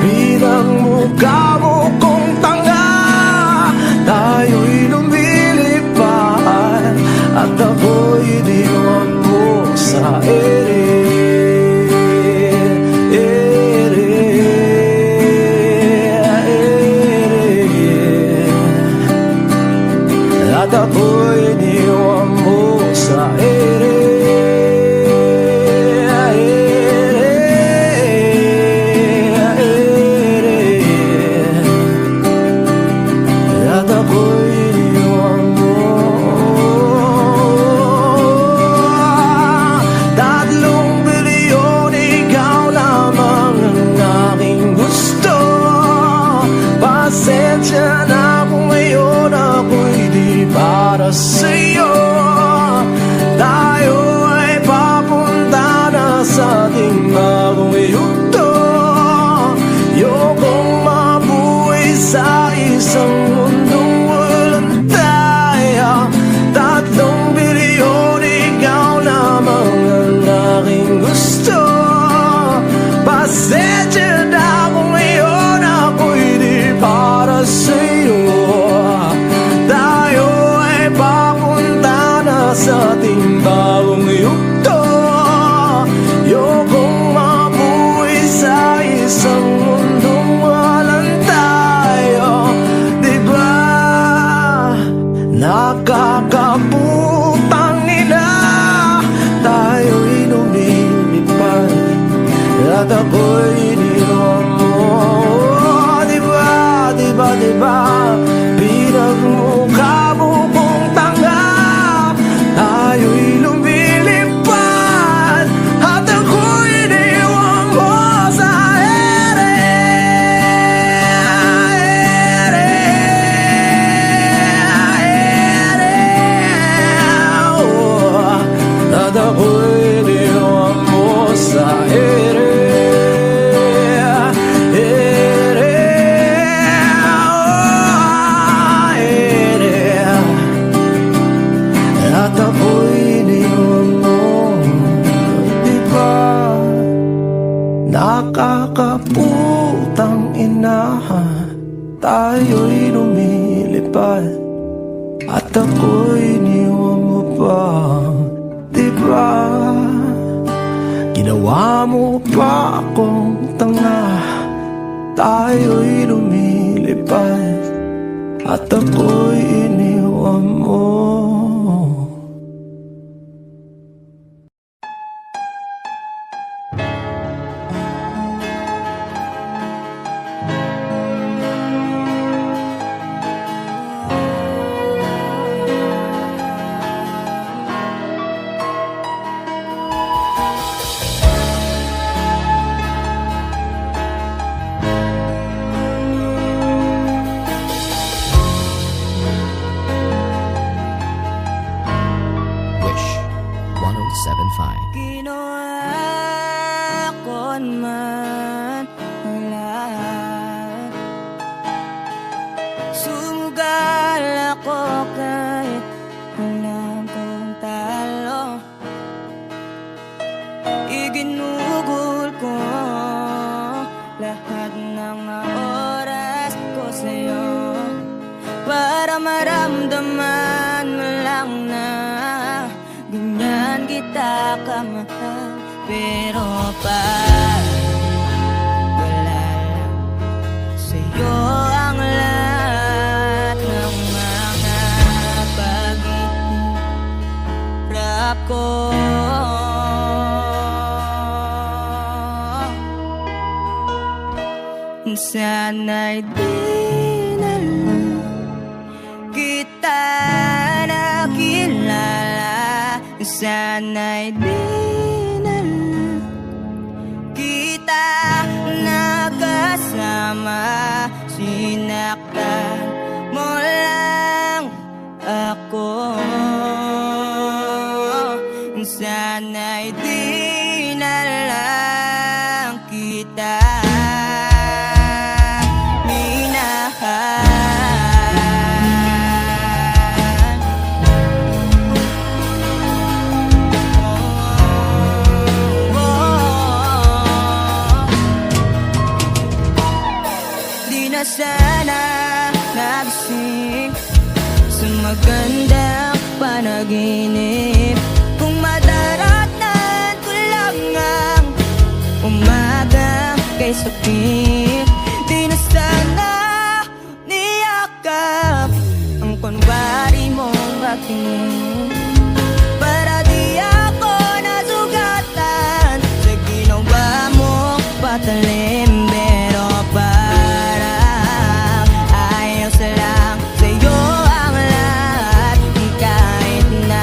pinagmukha mo kong tanga, tayo'y lumilipad at ako'y iniwan mo sa ere. At ako'y iniwan mo sa ere. At ako'y iniwan mo. 3 bilyon, ikaw lamang ang aking gusto. Pasensya na kung ngayon ako'y di para sa'yo. Tayo ay papunta na sa ating bagong yugto. Ayokong mabuhay sa isang mundong walang tayo. 3 bilyon, ikaw lamang ang aking gusto. Pasensya na kung ngayon ako'y di para sa'yo. Tayo ay papunta na sa ating bagong yugto. Ayokong mabuhay sa isang mundong walang tayo. Diba nakakabutang ina, tayo'y lumilipad at ako'y iniwan mo. Diba, diba, diba pinagmukha mo kong tanga, tayo'y lumilipad at ako'y iniwan mo sa ere. Oh, at ako'y iniwan mo sa ere. At ako'y iniwan mo. Diba nakakaputang ina, tayo'y lumilipad at ako'y iniwan mo pa. Diba ginawa mo pa akong tanga, tayo'y lumilipad at ako'y iniwan mo. Wish 1075. Ginawa ko man ang lahat. Sumugal ako kahit alam kong talo. Iginugol ko lahat ng oras ko sa'yo para maramdaman mo lang na ganyan kita kamahal. Pero pag wala lang sa'yo ang lahat ng mga pag-iirap ko, sana'y di na lang kita nakilala. Sana'y di na lang kita nakasama. Sinaktan mo lang na sana nagising sa magandang panaginip. Kung madaratan ko lang ang umaga kay sakit, di na sana niyakap ang kunwari mong aking, para di ako nasugatan sa ginawa mo patalim. Pero parang ayos lang sa'yo ang lahat, kahit na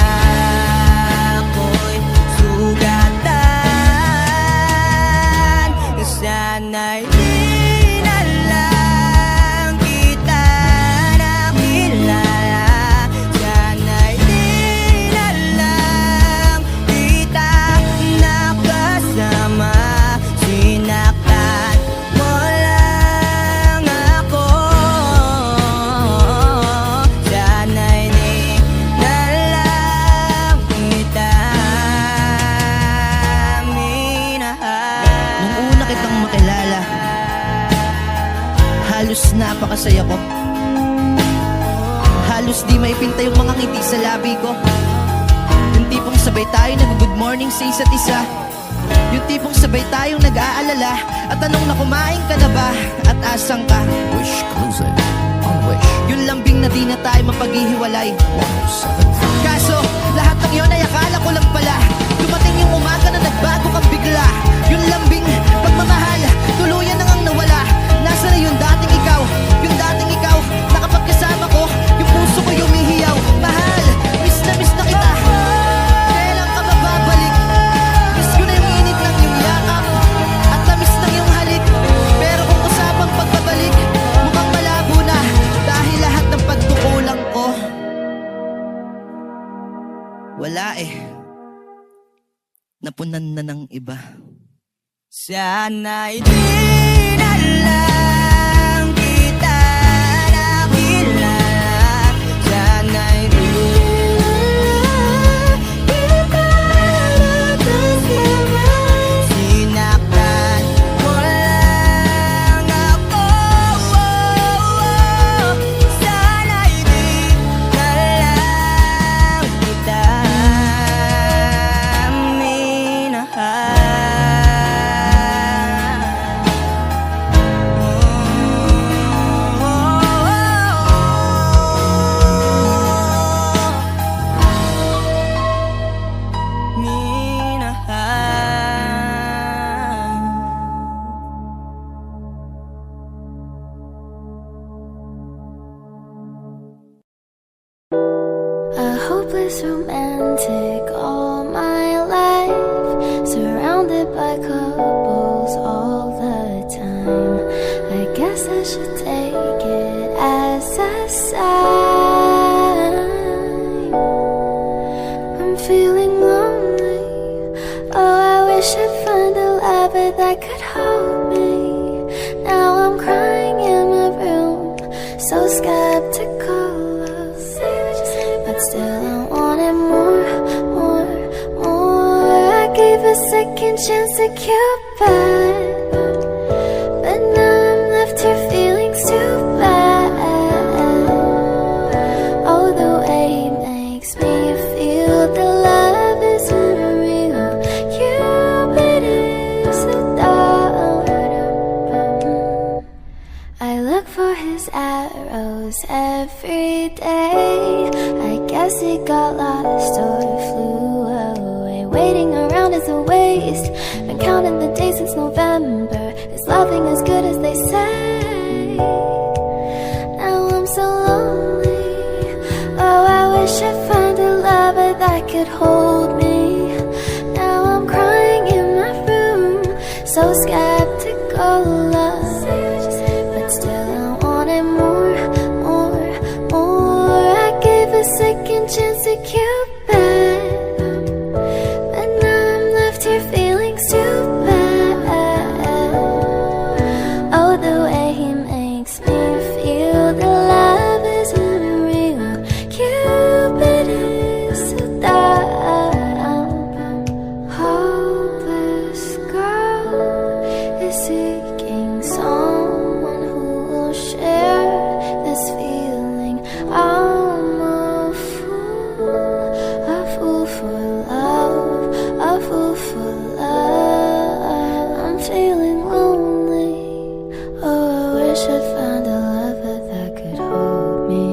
ako'y sugatan. Sana'y di na lang kita nakilala, sana'y di na lang kita nakasama. Sinaktan mo lang ako, sana'y di na lang kita minahal. Nung una kitang makilala, halos napakasaya ko. Halos di maipinta yung mga ngiti sa labi ko. Yung tipong sabay tayo nag-good morning sa isa't isa. Yung tipong sabay tayong nag-aalala at tanong na kumain ka na ba at asang ka. Wish Exclusive on Wish Yung lambing na di na tayo mapaghihiwalay. 107.5. Kaso, lahat ng yun ay akala ko lang pala. Dumating yung umaga na nagbago kang bigla. Yung lambing, pagmamahal, tuluyan na ngang nawala. Nasa na yung dating ikaw? Yung dating ikaw, nakapagkasama ko, yung puso ko yumihiyaw. Mahal, miss na kita. Kailan ka ba babalik? Miss ko na yung init ng iyong yakap at tamis ng iyong halik. Pero kung usapang pagbabalik, mukhang malabo na dahil lahat ng pagkukulang ko wala napunan na ng iba. Sana'y di na lang kita nakilala, sana'y di na lang kita nakasama. Sinaktan mo lang ako, sana'y di na lang kita minahal. A hopeless romantic all my life, surrounded by couples all the time. I guess I should take it as a sign. I'm feeling lonely. Oh, I wish I'd find a lover that could hold me. Now I'm crying in my room, so skeptical. But still I wanted more. I gave a second chance to Cupid, but now I'm left here feeling too bad. Oh, the way he makes me feel the love isn't real. Cupid is a dog. I look for his arrows every day. I guess he got lost or flew away. Waiting around is a waste. Been counting the days since November. Is loving as good as they say? Now I'm so lonely. Oh, I wish I'd find a lover that could hold me. Now I'm crying in my room, so skeptical of. But still I wanted more. I gave a second chance to Cupid, but now I'm left here feeling so bad. Oh, the way wish I'd found a lover that could hold me.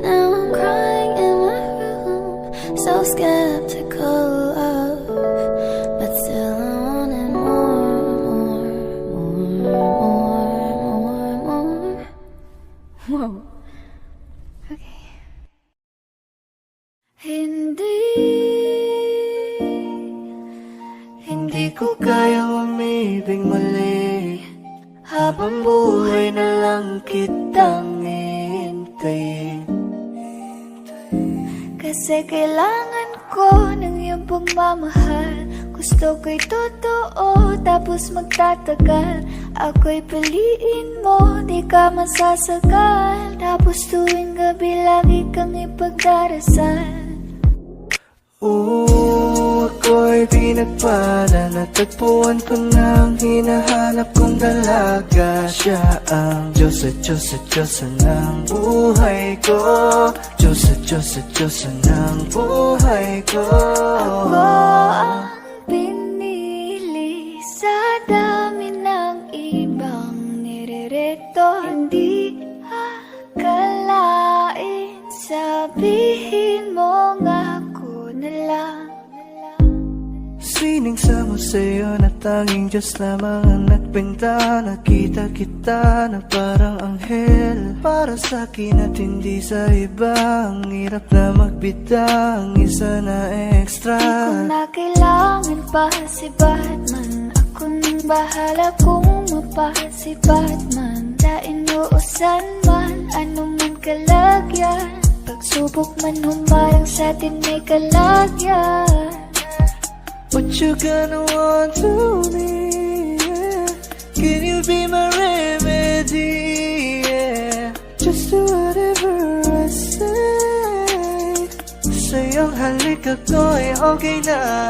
Now I'm crying in my room, so skeptical of, but still I wanted more. Whoa. Okay. Hindi ko kayang umibig muli, habang buhay na lang kitang hihintayin. Kasi kailangan ko ng iyong pagmamahal. Gusto ko'y totoo, tapos magtatagal. Ako'y piliin mo, di ka masasagal. Tapos tuwing gabi lagi kang ipagdarasal. Ako'y pinagpala, natagpuan ko na ang hinahanap kong dalaga. Siya ang Diyos at Diyos at Diyosa ng buhay ko. Diyos at Diyos at Diyosa ng buhay ko. Ako ang pinili sa dami ng ibang nirereto. Hindi akalain, sabihin mo nga ako na lang. Siningsamo sa'yo na tanging Diyos lamang ang nagbenta. Nakita kita na parang anghel para sa'kin at hindi sa iba. Ang hirap na magbita, ang isa na extra. Di ko na kailangan pa si Batman. Ako nang bahala kung mapasi Batman. Dainuusan man, ano man kalagyan. Pagsubok man humarang sa'tin may kalagyan. What you gonna want to me, yeah? Can you be my remedy, yeah? Just do whatever I say. Sa'yong halik ako'y okay na.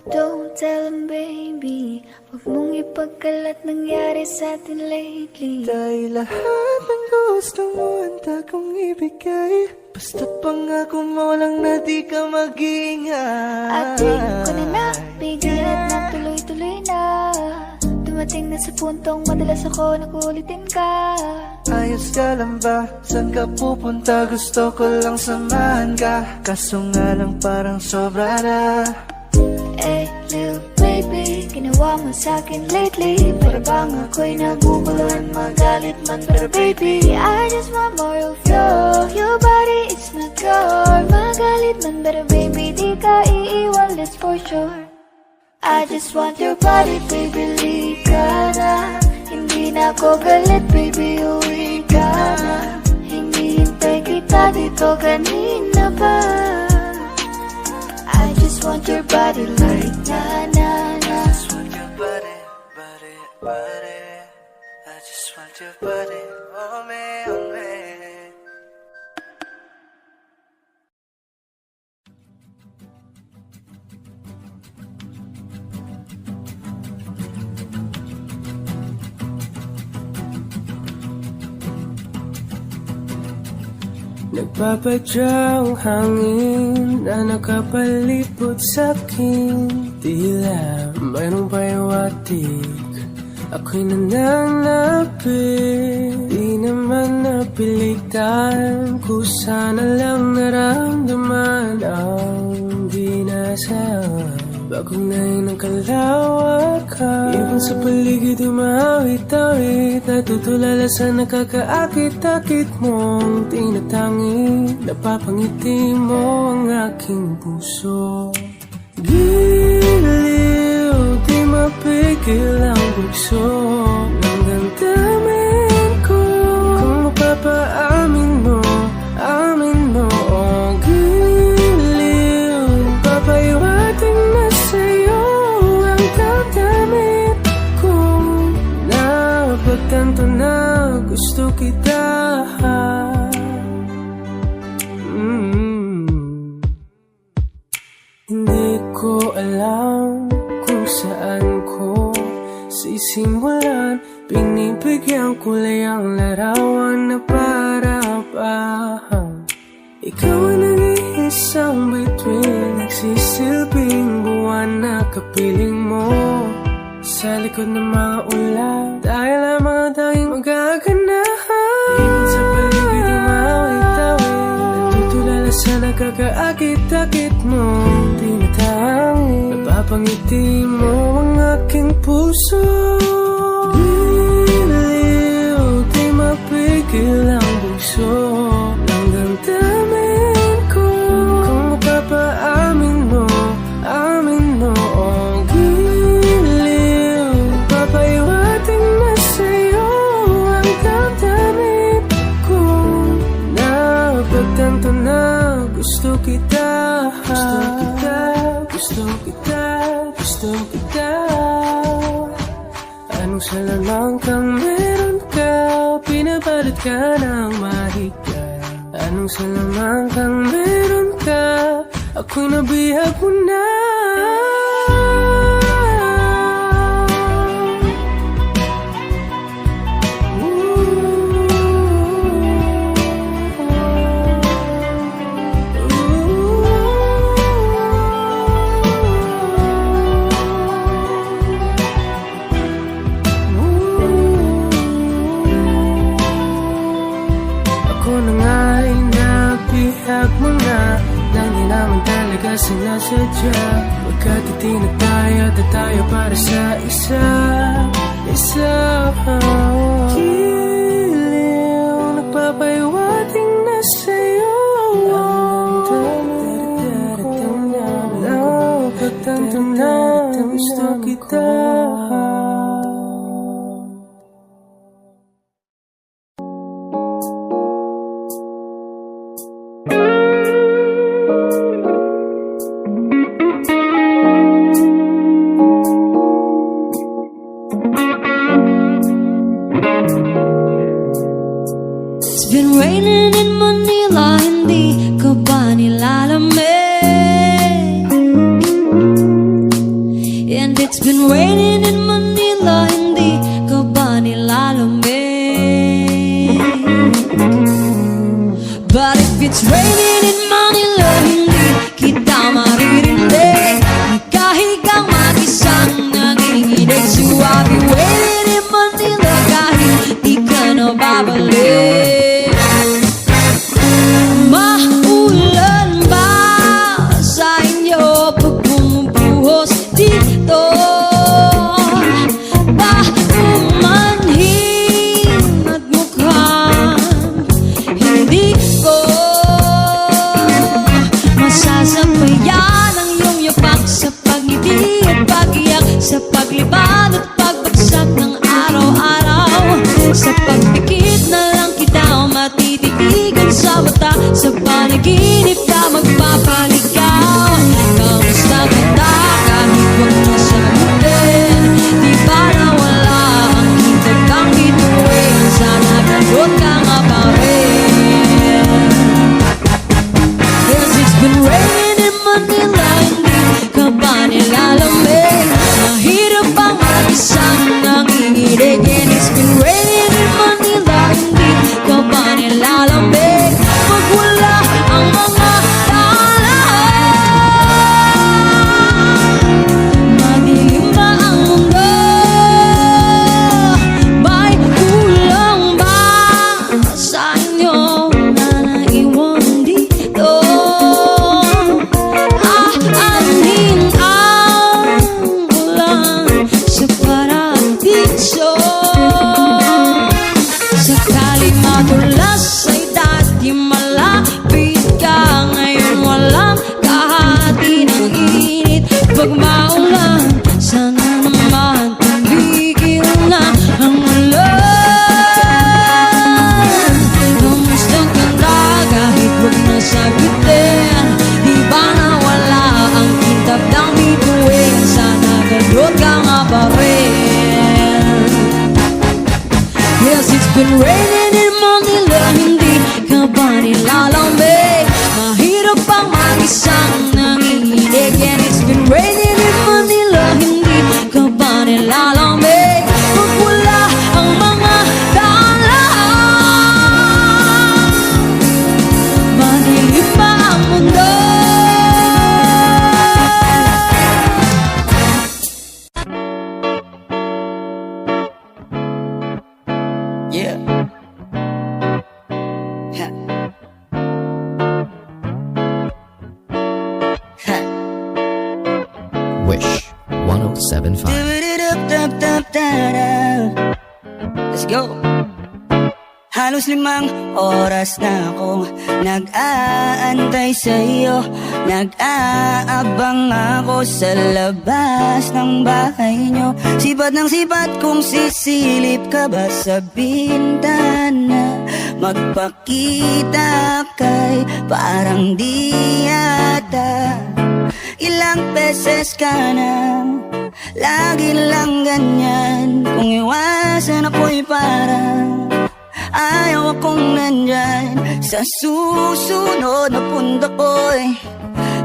Don't tell him, baby. Huwag mong ipagkalat nangyari sa'tin lately. Dahil lahat ng gusto mo handa kong ibigay. Basta pangako mo lang na di ka mag-ingay. At di ko na napigil at natuloy-tuloy na. Dumating na sa puntong madalas ako nakulitin ka. Ayos ka lang ba? Saan ka pupunta? Gusto ko lang samahan ka. Kaso nga lang parang sobra na. Eh, little baby, ginawa mo sa'kin lately. Para bang ako'y naguguluhan, magalit man. Pero baby, I just want more of you. Your body is my cure. Magalit man, pero baby, di ka iiwan, that's for sure. I just want your body, baby, lika na. Hindi na ako galit, baby, uwi ka na. Hindi hintay kita dito kanina pa. I just want your body like na-na-na. I just want your body. I just want your body, oh me. Nagpapadyang hangin na nakapalipot sa'kin. Tila mayroong payawatik, ako'y nananapit. Di naman napilitan, kusa na lang naramdaman ang ginasaan. Bagong nahin ang kalawakan, ibang sa paligid umawit-awit. Natutulala sa nakakaakit-akit mong tinatangi. Napapangiti mo ang aking puso. Giliw, di mapigil ang bugso ng damdamin ko. Kung mapapaamin mo, amin mo. Oh, giliw, papaiwating na sa'yo ang damdamin ko. Napagtanto na gusto kita. Hindi ko alam kung saan ko sisimulan. Pinipigyan kulay ang larawan na para-parahan. Ikaw ang nag-iisang bituin, nagsisilbing buwan na kapiling mo. sa likod ng mga ulan. Dahil ang mga tanging magaganahan. Ibig sa paligid yung mawit-tawid. Nagtutulala sa nakakaakit-akit mo. Tinatangi, napapangiti mo ang aking puso. Giliw, di mapigil ang bugso ng damdamin ko. Kung mapapaamin mo, amin mo. Oh, giliw, papaiwating na sa'yo ang damdamin ko. Napagtanto na gusto kita. Gusto kita, gusto kita. Anong salamang kang meron ka? Pinabalot ka ng mahika. Anong salamang kang meron ka? Ako'y nabihag mo na. Sinasadya, magkatitinag tayo at tayo para sa isa. Giliw, nagpapaiwating na sa'yo. Napagtanto na gusto kita. It's been raining in Manila, hindi ka ba nilalamig? And it's been raining in Manila, hindi ka ba nilalamig? But if it's raining in Manila, hindi kita maririnig. Nagkahigang mag-isang nanginginig. So I'll be waiting in Manila kahit di ka na babalik. Maulan ba sa inyo pag bumubuhos dito? Ba umanhin at mukhang hindi ko masasabayan ang iyong yapak sa pagngiti at pag-iyak, sa paglibad at pagbagsak ng araw-araw. Sa pagpikit na lang kita matititigan sa mata, sa panaginip ka magpapaligaw. Kamusta kita kahit huwag mo sagutin? Di ba nawala ang kitag kang bituin? Sana ganun ka nga pa rin. Yes, it's been raining in Manila, hindi ka ba nilalamig? Mahirap bang mag-isang nanginginig? And it's been raining in Manila, hindi ka ba nilalamig? Pag wala ang mga talaan, madilim ba ang mundo? May kulang ba sa inyo na naiwan dito? Aanhin ang ulan sa paradiso. Sakali madulas ay dati malapit ka, ngayon walang kahati ng init. Pag maulan, sana naman tumigil na ang ulan. Kamusta ka na kahit huwag na sagutin? Di ba nawala ang kitab ng bituin? Sana ganun ka nga pa rin. Yes, it's been raining in Manila, hindi ka ba nilalamig? Mahirap pang mag-isang nanginginig. And it's been raining in Manila, hindi ka ba nilalamig? Pag wala ang mga talaan, madilim ba ang mundo? Let's go! Halos 5 oras na akong nag-aantay sa'yo. Nag-aabang ako sa labas ng bahay nyo. Sipat ng sipat kung sisilip ka ba sa bintana. Magpakita kay parang di yata. Ilang beses ka na, lagi lang ganyan. Kung iwasan ako'y parang ayaw akong nandyan. Sa susunod na punta ko'y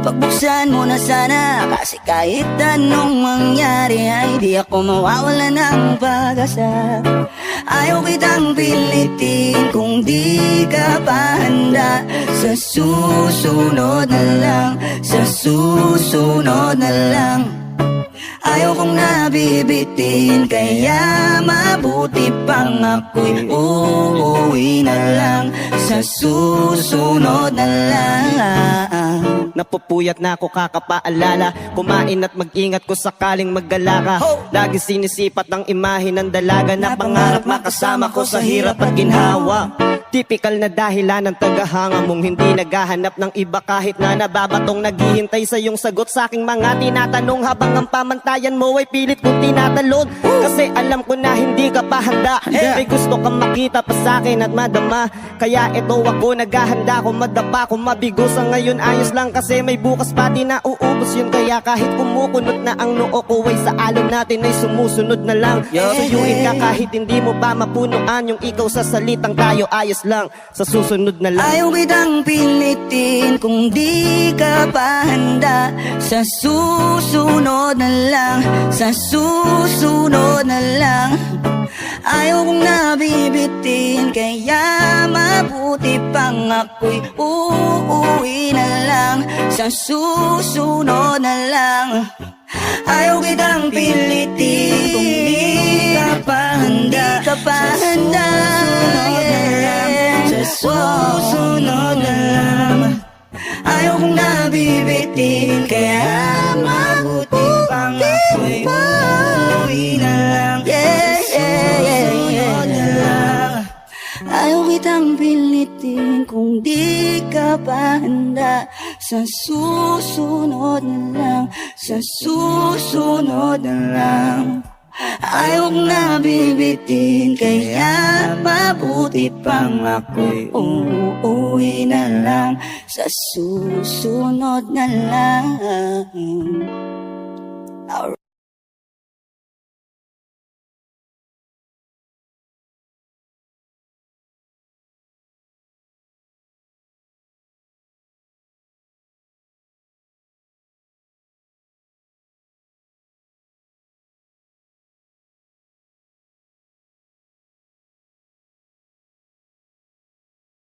pagbuksan mo na sana. Kasi kahit anong mangyari ay di ako mawawala ng pag-asa. Ayaw kitang pilitin kung di ka pa handa. Sa susunod na lang, sa susunod na lang. Ayaw kong nabibitin, kaya mabuti pang ako'y uuwi na lang. Sa susunod na lang. Napupuyat na ako kakapaalala. Kumain at mag-ingat ko sakaling maggala ka. Lagi sinisipat ang imahe ng dalaga na pangarap makasama ko sa hirap at ginhawa. Typical na dahilan ng tagahanga mong hindi naghahanap ng iba kahit na nababatong naghihintay sa iyong sagot sa aking mga tinatanong habang ang pamantayan mo ay pilit kong tinatalon. Kasi alam ko na hindi ka pa handa. May gusto kang makita pa sa akin at madama. Kaya ito ako naghahanda kung madapa kung mabigo sa ngayon ayos lang kasi may bukas pa din na uubos yun. Kaya kahit kumukunot na ang noo ko ay sa alon natin ay sumusunod na lang. Suyuin ka kahit hindi mo pa mapunuan yung ikaw sa salitang tayo ayos lang. Sa susunod na lang. Ayaw kitang pilitin kung di ka pa handa. Sa susunod na lang, sa susunod na lang. Ayaw kong nabibitin, kaya mabuti pang ako'y uuwi na lang. Sa susunod na lang. Ayaw kitang pilitin kung di ka pa handa. Di ka pa handa. Sa susunod na lang. Ayaw kong nabibitin, kaya mabuti pang ako'y uuwi na lang. Susunod na lang. Ayaw kitang pilitin kung di ka pa handa. Sa susunod na lang, sa susunod na lang. Ayaw kong nabibitin, kaya mabuti pang ako'y uuwi na lang. Sa susunod na lang.